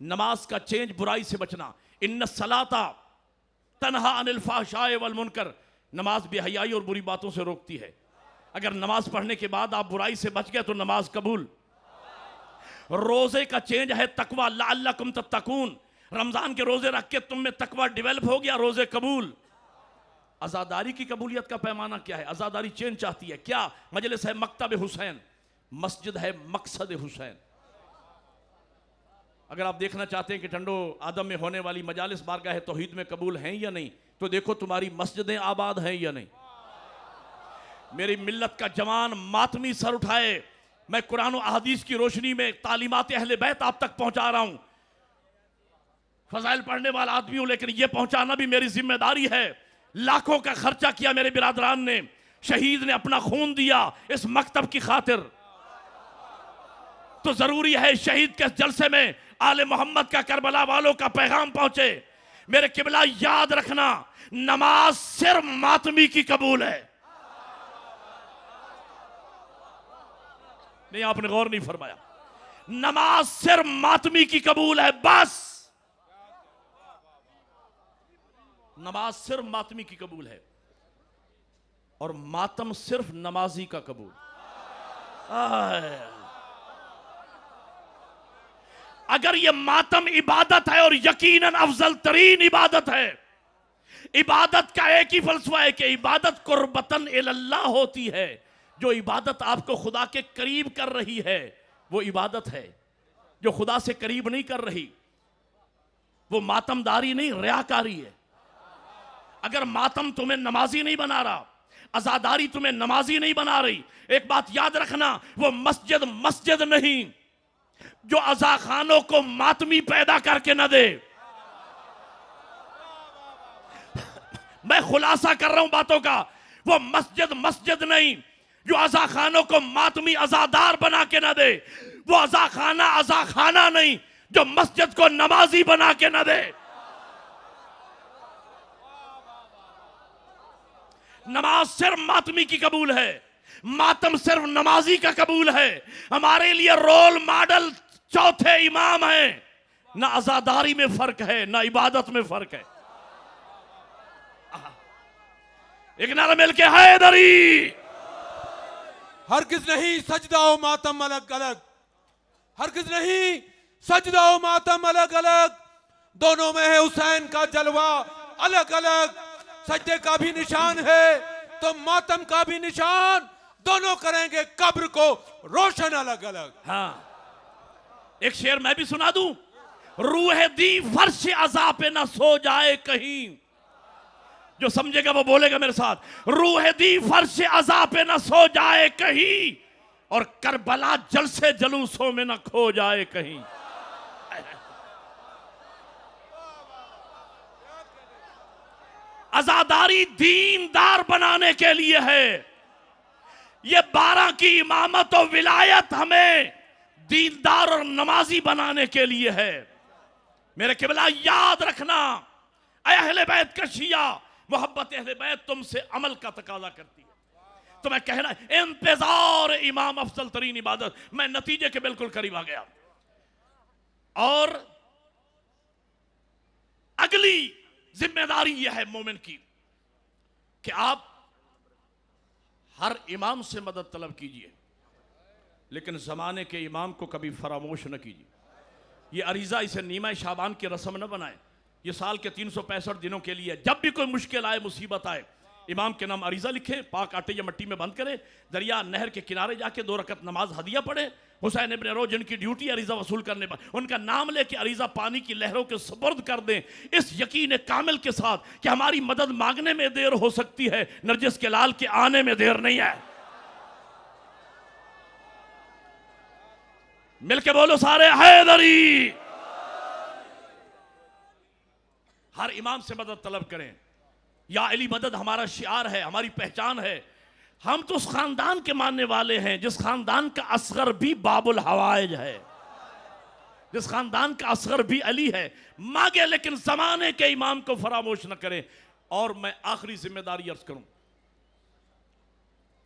नमाज का चेंज बुराई से बचना। इन्न सलाता तन्हा अनिल फाहशाए वल मुनकर, नमाज बेहयाई और बुरी बातों से रोकती है। अगर नमाज पढ़ने के बाद आप बुराई से बच गए तो नमाज कबूल। रोजे का चेंज है तकवा, लअल्लकुम तत्तकून। रमजान के रोजे रख के तुम में तकवा डेवलप हो गया, रोजे कबूल। आजादारी की कबूलियत का पैमाना क्या है। आजादारी चेंज चाहती है क्या। मजलिस है मकतब हुसैन, मस्जिद है मकसद हुसैन। अगर आप देखना चाहते हैं कि टंडो आदम में होने वाली मजालिस बारगाह तौहीद में कबूल हैं या नहीं, तो देखो तुम्हारी मस्जिदें आबाद हैं या नहीं। मेरी मिल्लत का जवान मातमी सर उठाए, मैं कुरान और अहदीस की रोशनी में तालीमात अहले बैत आप तक पहुंचा रहा हूं। फजाइल पढ़ने वाला आदमी हूं, लेकिन यह पहुंचाना भी मेरी जिम्मेदारी है। लाखों का खर्चा किया मेरे बिरादरान ने, शहीद ने अपना खून दिया इस मकतब की खातिर। तो जरूरी है शहीद के जलसे में आले मोहम्मद का, करबला वालों का पैगाम पहुंचे। मेरे किबला याद रखना, नमाज सिर्फ मातमी की कबूल है। नहीं, आपने गौर नहीं फरमाया। नमाज सिर्फ मातमी की कबूल है, बस। नमाज सिर्फ मातमी की कबूल है और मातम सिर्फ नमाजी का कबूल। अगर यह मातम इबादत है और यकीनन अफजल तरीन इबादत है। इबादत का एक ही फलसफा है कि इबादत कुर्बतन इल्लाह होती है। जो इबादत आपको खुदा के करीब कर रही है वो इबादत है। जो खुदा से करीब नहीं कर रही वो मातमदारी नहीं, रियाकारी है। अगर मातम तुम्हें नमाजी नहीं बना रहा, अजादारी तुम्हें नमाजी नहीं बना रही, एक बात याद रखना, वो मस्जिद मस्जिद नहीं जो अजा खानों को मातमी पैदा करके न दे। मैं खुलासा कर रहा हूं बातों का। वो मस्जिद मस्जिद नहीं जो अजा खानों को मातमी अजादार बना के न दे। वो अजा खाना नहीं जो मस्जिद को नमाजी बना के न दे। नमाज सिर्फ मातमी की कबूल है, मातम सिर्फ नमाजी का कबूल है। हमारे लिए रोल मॉडल चौथे इमाम हैं। ना अजादारी में फर्क है, ना इबादत में फर्क है। एक नारा मिलके हैदरी। हरगिज नहीं सजदा हो मातम अलग अलग, हरगिज नहीं सजदा हो मातम अलग अलग। दोनों में है हुसैन का जलवा अलग अलग। सजदे का भी निशान है तो मातम का भी निशान, दोनों करेंगे कब्र को रोशन अलग अलग। हाँ, एक शेर मैं भी सुना दूं। रूह दी फर्श अज़ा पे ना सो जाए कहीं। जो समझेगा वो बोलेगा मेरे साथ। रूह दी फर्श अज़ा पे ना सो जाए कहीं और करबला जलसे जलूसों में ना खो जाए कहीं। अज़ादारी दीनदार बनाने के लिए है। ये 12 की इमामत और विलायत हमें दीनदार और नमाजी बनाने के लिए है। मेरे क़िबला याद रखना, अहले बैत का शिया मोहब्बत अहले बैत तुमसे अमल का तकाजा करती है। तुम्हें कहना इंतजार इमाम अफजल तरीन इबादत। मैं नतीजे के बिल्कुल करीब आ गया। और अगली जिम्मेदारी यह है मोमिन की कि आप हर इमाम से मदद तलब कीजिए, लेकिन जमाने के इमाम को कभी फरामोश न कीजिए। ये अरीजा इसे नीमा शाबान की रस्म न बनाए। ये साल के 365 दिनों के लिए जब भी कोई मुश्किल आए, मुसीबत आए, इमाम के नाम अरीजा लिखें, पाक आटे या मिट्टी में बंद करें, दरिया नहर के किनारे जाके 2 रकत नमाज हदिया पढ़े। हुसैन इब्न रोज जिनकी ड्यूटी अरीजा वसूल करने पर, उनका नाम लेके अरीजा पानी की लहरों के सुपुर्द कर दें, इस यकीन कामिल के साथ कि हमारी मदद मांगने में देर हो सकती है, नरजिस के लाल के आने में देर नहीं है। मिलके बोलो सारे हैदरी। हर इमाम से मदद तलब करें। या अली मदद हमारा शिआर है, हमारी पहचान है। हम तो उस खानदान के मानने वाले हैं जिस खानदान का असगर भी बाबुल हवाइज है, जिस खानदान का असगर भी अली है। मांगे लेकिन जमाने के इमाम को फरामोश न करें। और मैं आखिरी जिम्मेदारी अर्ज करूं,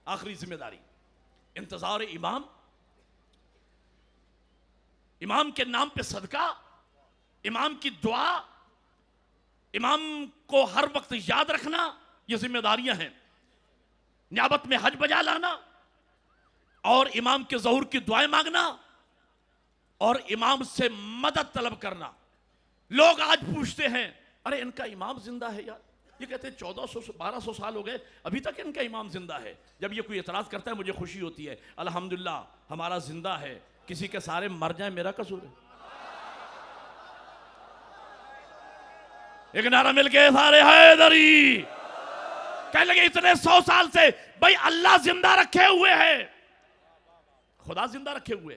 आखिरी जिम्मेदारी, इंतजार इमाम, इमाम के नाम पे सदका, इमाम की दुआ, इमाम को हर वक्त याद रखना, ये जिम्मेदारियां हैं। नियाबत में हज बजा लाना और इमाम के ज़हूर की दुआएं मांगना और इमाम से मदद तलब करना। लोग आज पूछते हैं, अरे इनका इमाम जिंदा है यार। ये कहते हैं 1400-1200 साल हो गए, अभी तक इनका इमाम जिंदा है। जब ये कोई एतराज करता है मुझे खुशी होती है, अल्हम्दुलिल्लाह हमारा जिंदा है। किसी के सारे मर जाए मेरा कसूर है। एक नारा मिलके सारे हैदरी। कहने लगे इतने 100 साल से भाई अल्लाह जिंदा रखे हुए है, खुदा जिंदा रखे हुए।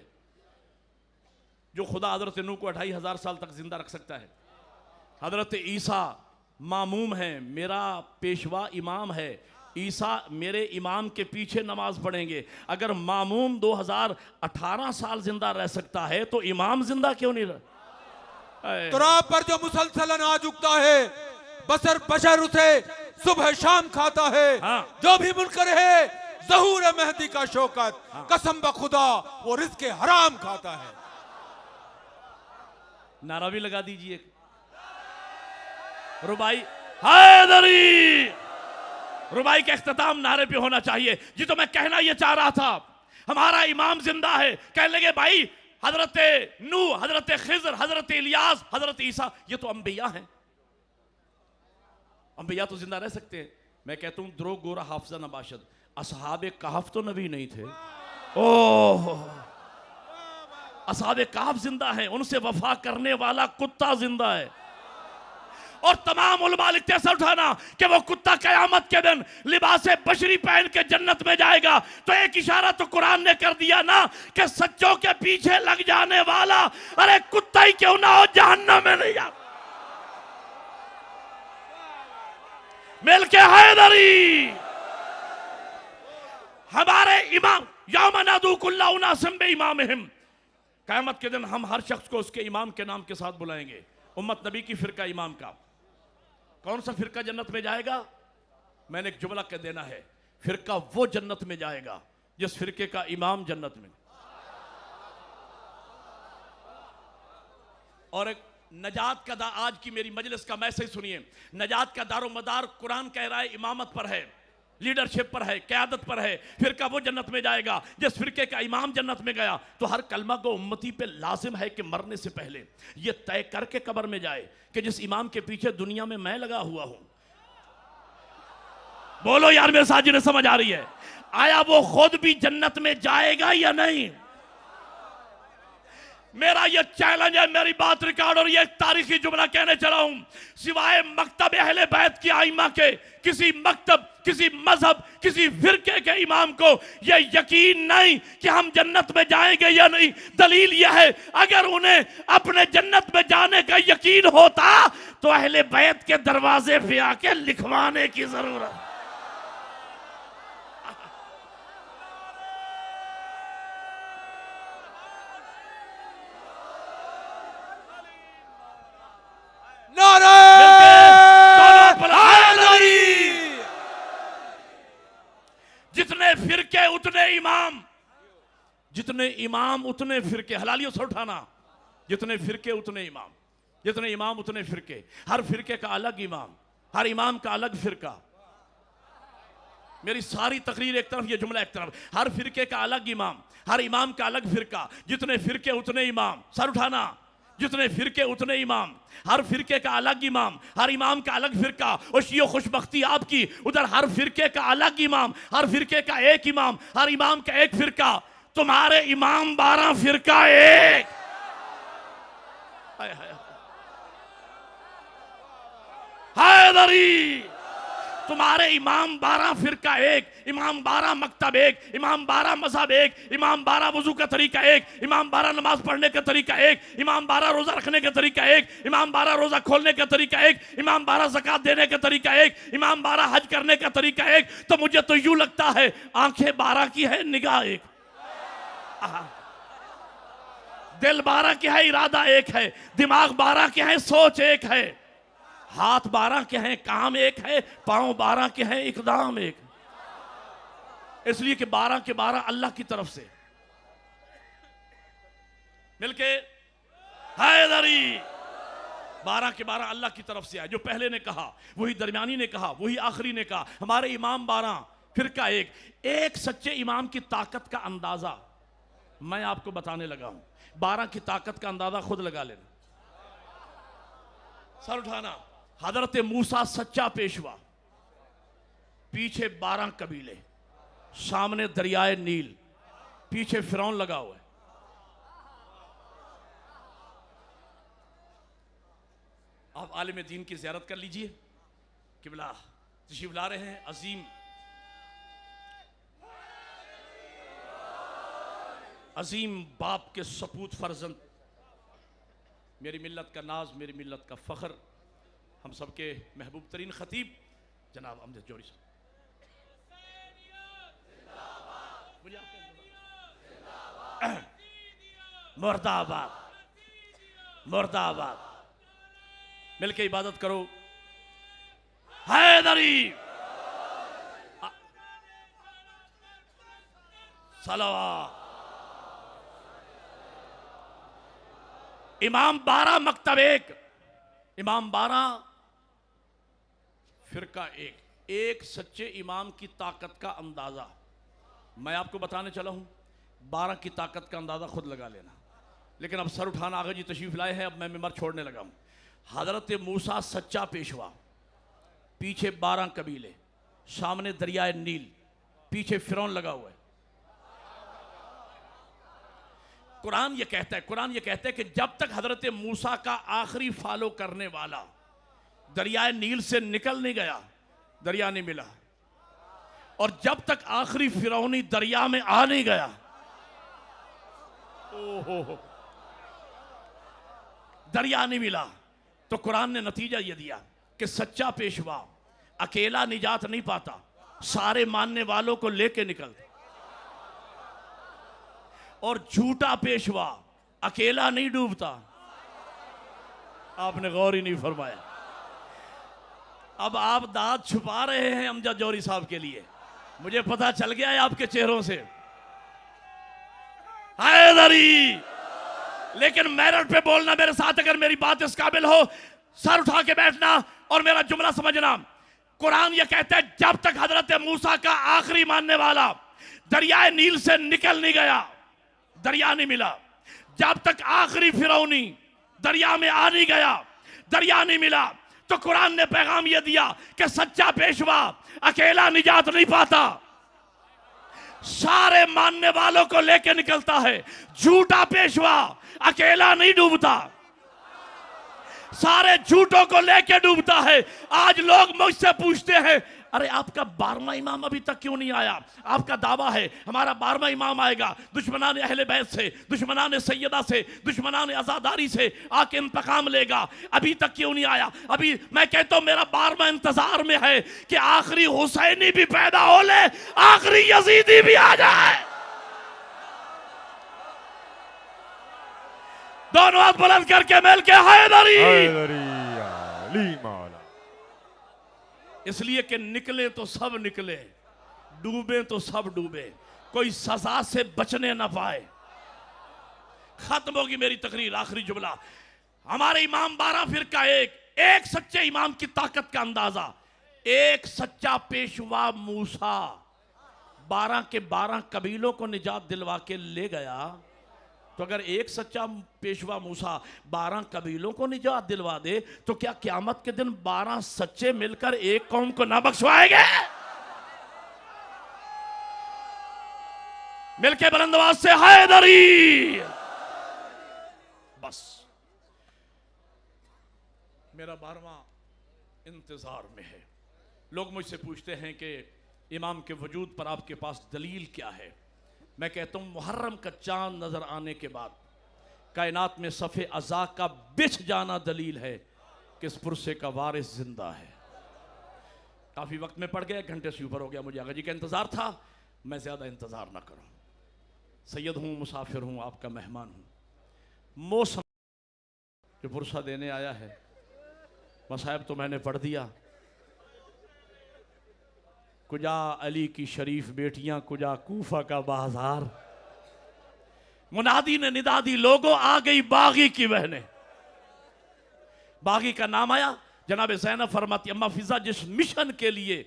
जो खुदा हजरत नूह को 2500 साल तक जिंदा रख सकता है। हजरत ईसा मामूम है, मेरा पेशवा इमाम है। ईसा मेरे इमाम के पीछे नमाज पढ़ेंगे। अगर मामूम 2018 साल जिंदा रह सकता है तो इमाम जिंदा क्यों नहीं रह? तुराब पर जो मुसलसल अनाज उगता है, बसर बशर उसे सुबह शाम खाता है। हाँ। जो भी मुनकर है ज़हूर मेहदी का शौकत, कसम ब खुदा वो रिज़्क़ हराम खाता है। नारा भी लगा दीजिए। रुबाई हैदरी, रुबाई का इख्तिताम नारे पे होना चाहिए। जी तो मैं कहना ये चाह रहा था, हमारा इमाम जिंदा है। कहने लगे भाई हजरत नूह, हजरत खिज़र, हजरत इलियास, हजरत ईसा, ये तो अंबिया हैं। अंबिया तो जिंदा रह सकते हैं। मैं कहता हूं द्रो गोरा हाफजा नबाशद, असहाबे कहफ तो नबी नहीं थे। ओह, असहाबे कहफ जिंदा हैं, उनसे वफा करने वाला कुत्ता जिंदा है। और तमाम उलमा लिखते हैं, सर उठाना कि वो कुत्ता कयामत के दिन लिबासे बशरी पहन के जन्नत में जाएगा। तो एक इशारा तो कुरान ने कर दिया ना कि सच्चों के पीछे लग जाने वाला, अरे कुत्ता ही क्यों ना हो, जहन्नम में नहीं जा। मिलके हैदरी, हमारे इमाम यौम नदू कुल्ला उनासिम बि इमामिहिम, कयामत के दिन हम हर शख्स को उसके इमाम के नाम के साथ बुलाएंगे। उम्मत नबी की फिरका इमाम का कौन सा फिरका जन्नत में जाएगा? मैंने एक जुमला कह देना है, फिरका वो जन्नत में जाएगा जिस फिरके का इमाम जन्नत में। और एक नजात का आज की मेरी मजलिस का मैसेज सुनिए। नजात का दारो मदार कुरान कह रहा है इमामत पर है, लीडरशिप पर है, क़यादत पर है। फिरका वो जन्नत में जाएगा जिस फिरके का इमाम जन्नत में गया। तो हर कलमा को उम्मती पे लाजिम है कि मरने से पहले ये तय करके कब्र में जाए कि जिस इमाम के पीछे दुनिया में मैं लगा हुआ हूं। बोलो यार मेरे साथ जिन्हें समझ आ रही है, आया वो खुद भी जन्नत में जाएगा या नहीं? मेरा ये चैलेंज है, मेरी बात रिकॉर्ड और ये एक तारीखी जुमला कहने चला हूं, सिवाय मकतब अहले बैत की आइमा के किसी मकतब, किसी मजहब, किसी फिरके के इमाम को ये यकीन नहीं कि हम जन्नत में जाएंगे या नहीं। दलील यह है, अगर उन्हें अपने जन्नत में जाने का यकीन होता तो अहले बैत के दरवाजे पे आके लिखवाने की जरूरत। जितने फिरके उतने इमाम, जितने इमाम उतने फिरके। हलालियों से उठाना, जितने फिरके उतने इमाम, जितने इमाम उतने फिरके। हर फिरके का अलग इमाम, हर इमाम का अलग फिरका। मेरी सारी तकरीर एक तरफ, ये जुमला एक तरफ। हर फिरके का अलग इमाम, हर इमाम का अलग फिरका। जितने फिरके उतने इमाम। सर उठाना, जितने फिरके उतने इमाम, हर फिरके का अलग इमाम, हर इमाम का अलग फिरका। और शियो खुशबख्ती आपकी, उधर हर फिरके का अलग इमाम, हर फिरके का एक इमाम, हर इमाम का एक फिरका। तुम्हारे इमाम 12, फिरका एक। हैदरी, तुम्हारे इमाम 12, फिरका एक, इमाम 12, मकतब एक, इमाम 12, मज़हब एक, इमाम 12, वजू का तरीका एक, इमाम 12, नमाज पढ़ने का तरीका एक, इमाम 12, रोजा रखने का तरीका एक, इमाम 12, रोजा खोलने का तरीका एक, इमाम 12, ज़कात देने का तरीका एक, इमाम 12, हज करने का तरीका एक। तो मुझे तो यूं लगता है आंखें 12 की है, निगाह एक, दिल 12 की है, इरादा एक है, दिमाग 12 के हैं, सोच एक है, हाथ 12 के हैं, काम एक है, पांव 12 के हैं, इकदाम एक। इसलिए कि 12 के 12 अल्लाह की तरफ से मिलके हैदरी, 12 के 12 अल्लाह की तरफ से आए। जो पहले ने कहा वही दरमियानी ने कहा, वही आखिरी ने कहा। हमारे इमाम 12, फिरका एक। एक सच्चे इमाम की ताकत का अंदाजा मैं आपको बताने लगा हूं। 12 की ताकत का अंदाजा खुद लगा लेना। सर उठाना। हजरत मूसा सच्चा पेशवा, पीछे 12 कबीले, सामने दरियाए नील, पीछे फिरौन लगा हुआ है। आप आलिम दीन की ज़ियारत कर लीजिए। किबला तशरीफ ला रहे हैं अजीम अजीम बाप के सपूत फर्जंद, मेरी मिल्लत का नाज, मेरी मिल्लत का फख्र, हम सबके महबूब तरीन खतीब जनाब अमजद जोरी साहब। मुर्दाबाद, मुर्दाबाद। मिलके इबादत करो। हैदरी, सलावत। इमाम 12, मकतब एक, इमाम 12, फिरका एक। एक सच्चे इमाम की ताकत का अंदाजा मैं आपको बताने चला हूं। 12 की ताकत का अंदाजा खुद लगा लेना। लेकिन अब सर उठाना, आगे जी तशरीफ लाए हैं, अब मैं मिंबर छोड़ने लगा हूं। हजरत मूसा सच्चा पेशवा, पीछे 12 कबीले, सामने दरियाए नील, पीछे फिरौन लगा हुआ है। कुरान ये कहता है कि जब तक हजरत मूसा का आखिरी फॉलो करने वाला दरियाए नील से निकल नहीं गया, दरिया नहीं मिला। और जब तक आखिरी फिरौनी दरिया में आ नहीं गया, ओहो, दरिया नहीं मिला। तो कुरान ने नतीजा यह दिया कि सच्चा पेशवा अकेला निजात नहीं पाता, सारे मानने वालों को लेके निकलता। और झूठा पेशवा अकेला नहीं डूबता। आपने गौर ही नहीं फरमाया। अब आप दांत छुपा रहे हैं अमजद जौहरी साहब के लिए, मुझे पता चल गया है आपके चेहरों से। हैदरी, लेकिन मेरिट पे बोलना मेरे साथ, अगर मेरी बात इस काबिल हो, सर उठा के बैठना और मेरा जुमला समझना। कुरान ये कहता है जब तक हजरत मूसा का आखिरी मानने वाला दरियाए नील से निकल नहीं गया, दरिया नहीं मिला। जब तक आखिरी फिरौनी दरिया में आ नहीं गया, दरिया नहीं मिला। तो कुरान ने पैगाम यह दिया कि सच्चा पेशवा अकेला निजात नहीं पाता, सारे मानने वालों को लेके निकलता है। झूठा पेशवा अकेला नहीं डूबता, सारे झूठों को लेके डूबता है। आज लोग मुझसे पूछते हैं, अरे आपका 12वां इमाम अभी तक क्यों नहीं आया? आपका दावा है हमारा 12वां इमाम आएगा, दुश्मनान अहले बैत से, दुश्मनान सैयदा से, दुश्मनान आजादारी से आके इंतकाम लेगा, अभी तक क्यों नहीं आया? अभी मैं कहता हूं मेरा 12वां इंतजार में है कि आखिरी हुसैनी भी पैदा हो ले, आखिरी यजीदी भी आ जाए। दोनों हाथ बुलंद करके मिल के हैदरी। अली मौला। इसलिए कि निकले तो सब निकले, डूबे तो सब डूबे, कोई सजा से बचने ना पाए। खत्म होगी मेरी तकरीर। आखिरी जुमला, हमारे इमाम 12 फिरका एक सच्चे इमाम की ताकत का अंदाजा। एक सच्चा पेशवा मूसा 12 के 12 कबीलों को निजात दिलवा के ले गया, तो अगर एक सच्चा पेशवा मूसा 12 कबीलों को निजात दिलवा दे, तो क्या क़यामत के दिन 12 सच्चे मिलकर एक कौम को ना बख्शवाएंगे? मिलके बुलंद आवाज से हैदरी। बस मेरा 12वां इंतजार में है। लोग मुझसे पूछते हैं कि इमाम के वजूद पर आपके पास दलील क्या है? मैं कहता हूं मुहर्रम का चांद नजर आने के बाद कायनात में सफ़े अज़ा का बिछ जाना दलील है कि इस पुरसे का वारिस जिंदा है। काफी वक्त में पड़ गया, 1 घंटे से ऊपर हो गया, मुझे आगा जी का इंतजार था, मैं ज्यादा इंतजार ना करूं। सैयद हूं, मुसाफिर हूं, आपका मेहमान हूं। मौसम जो पुरसा देने आया है, मसाइब तो मैंने पढ़ दिया। कुजा अली की शरीफ बेटियां, कुजा कूफा का बाजार। मुनादी ने निदा दी, लोगों आ गई बागी की बहनें। बागी का नाम आया, जनाब ज़ैनब फरमाती, अम्मा फिजा जिस मिशन के लिए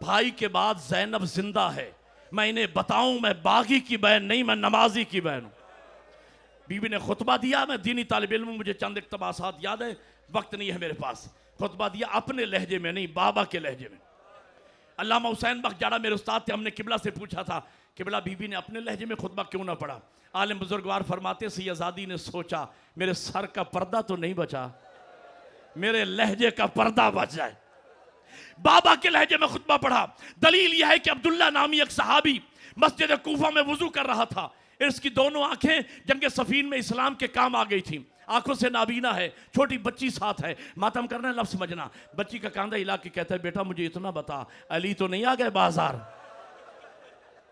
भाई के बाद ज़ैनब जिंदा है, मैं इन्हें बताऊं मैं बागी की बहन नहीं, मैं नमाजी की बहन हूं। बीबी ने खुतबा दिया, मैं दीनी तालिब इल्म, मुझे चंद इक़्तिबासात याद है, वक्त नहीं है मेरे पास। खुतबा दिया अपने लहजे में नहीं, बाबा के लहजे में। अल्लामा हुसैन बख्श जाड़ा मेरे उस्ताद थे, हमने किबला से पूछा था, किबला बीबी ने अपने लहजे में खुतबा क्यों ना पढ़ा? आलिम बुजुर्गवार फरमाते, सैयदादी ने सोचा मेरे सर का पर्दा तो नहीं बचा, मेरे लहजे का पर्दा बच जाए। बाबा के लहजे में खुतबा पढ़ा। दलील यह है कि अब्दुल्ला नामी एक सहाबी मस्जिद कूफा में वुजू कर रहा था। इसकी दोनों आंखें जंग सफीन में इस्लाम के काम आ गई थी। आंखों से नाबीना है, छोटी बच्ची साथ है, मातम करना लफ्ज समझना। बच्ची का कांधा हिला के कहता है, बेटा मुझे इतना बता, अली तो नहीं आ गए बाजार?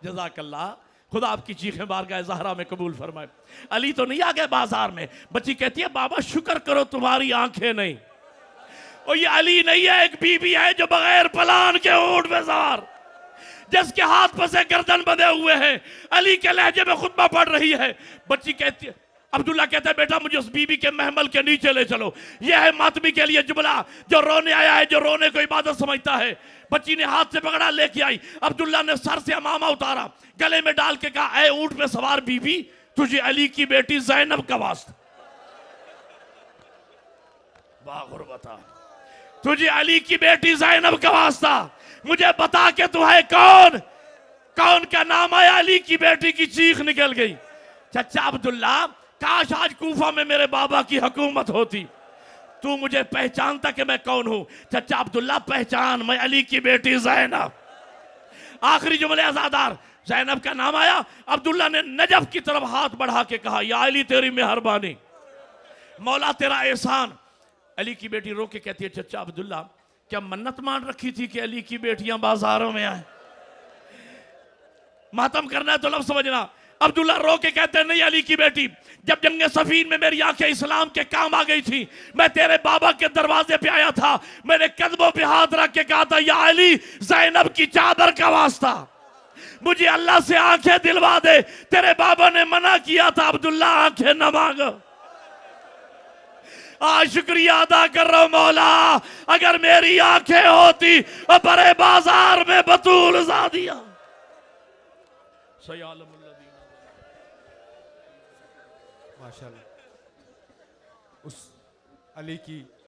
जज़ाकल्लाह, खुदा आपकी चीखें बारगाह ज़हरा में कबूल फरमाए। अली तो नहीं आ गए बाजार में? बच्ची कहती है, बाबा शुक्र करो तुम्हारी आंखें नहीं। और ये अली नहीं है, एक बीबी है जो बगैर पलान के ऊंट में सवार, जिसके हाथ पर से गर्दन बंधे हुए हैं, अली के लहजे में खुतबा पढ़ रही है। बच्ची कहती है, अब्दुल्ला कहता है, बेटा मुझे उस बीबी के महमल के नीचे ले चलो। यह है मातमी के लिए जुमला, जो रोने आया है, जो रोने को इबादत समझता है। बच्ची ने हाथ से पकड़ा, लेके आई। अब्दुल्ला ने सर से अमामा उतारा, गले में डाल के कहा, ऐ ऊंट में सवार बीबी, तुझे अली की बेटी ज़ैनब का वास्ता, वाह गुरबता, तुझे अली की बेटी ज़ैनब का वास्ता, मुझे बता के तू है कौन? कौन का नाम आया? अली की बेटी की चीख निकल गई। चचा अब्दुल्ला, काश आज कूफा में मेरे बाबा की हुकूमत होती, तू मुझे पहचानता कि मैं कौन हूं। चचा अब्दुल्ला पहचान, मैं अली की बेटी ज़ैनब। आखिरी जुमले अज़ादार, ज़ैनब का नाम आया। अब्दुल्ला ने नजफ की तरफ हाथ बढ़ा के कहा, या अली तेरी मेहरबानी, मौला तेरा एहसान। अली की बेटी रो के कहती है, चचा अब्दुल्ला क्या मन्नत मान रखी थी कि अली की बेटियां बाजारों में आए? मातम करना है तो लफ्ज़ समझना। अब्दुल्ला रो के कहते हैं, नहीं अली की बेटी, जब जंग सफीन में मेरी आंखें इस्लाम के काम आ गई थी, मैं तेरे बाबा के दरवाजे पे आया था, मैंने कदमों पे हाथ रख के कहा था, या अली ज़ैनब की चादर का वास्ता, मुझे अल्लाह से आंखें दिलवा दे। तेरे बाबा ने मना किया था, अब्दुल्ला आंखें न मांगो। आज शुक्रिया अदा कर रहा हूं मौला, अगर मेरी आंखें होती और बड़े बाजार में बतूल जा दिया। माशाल्लाह, उस अली की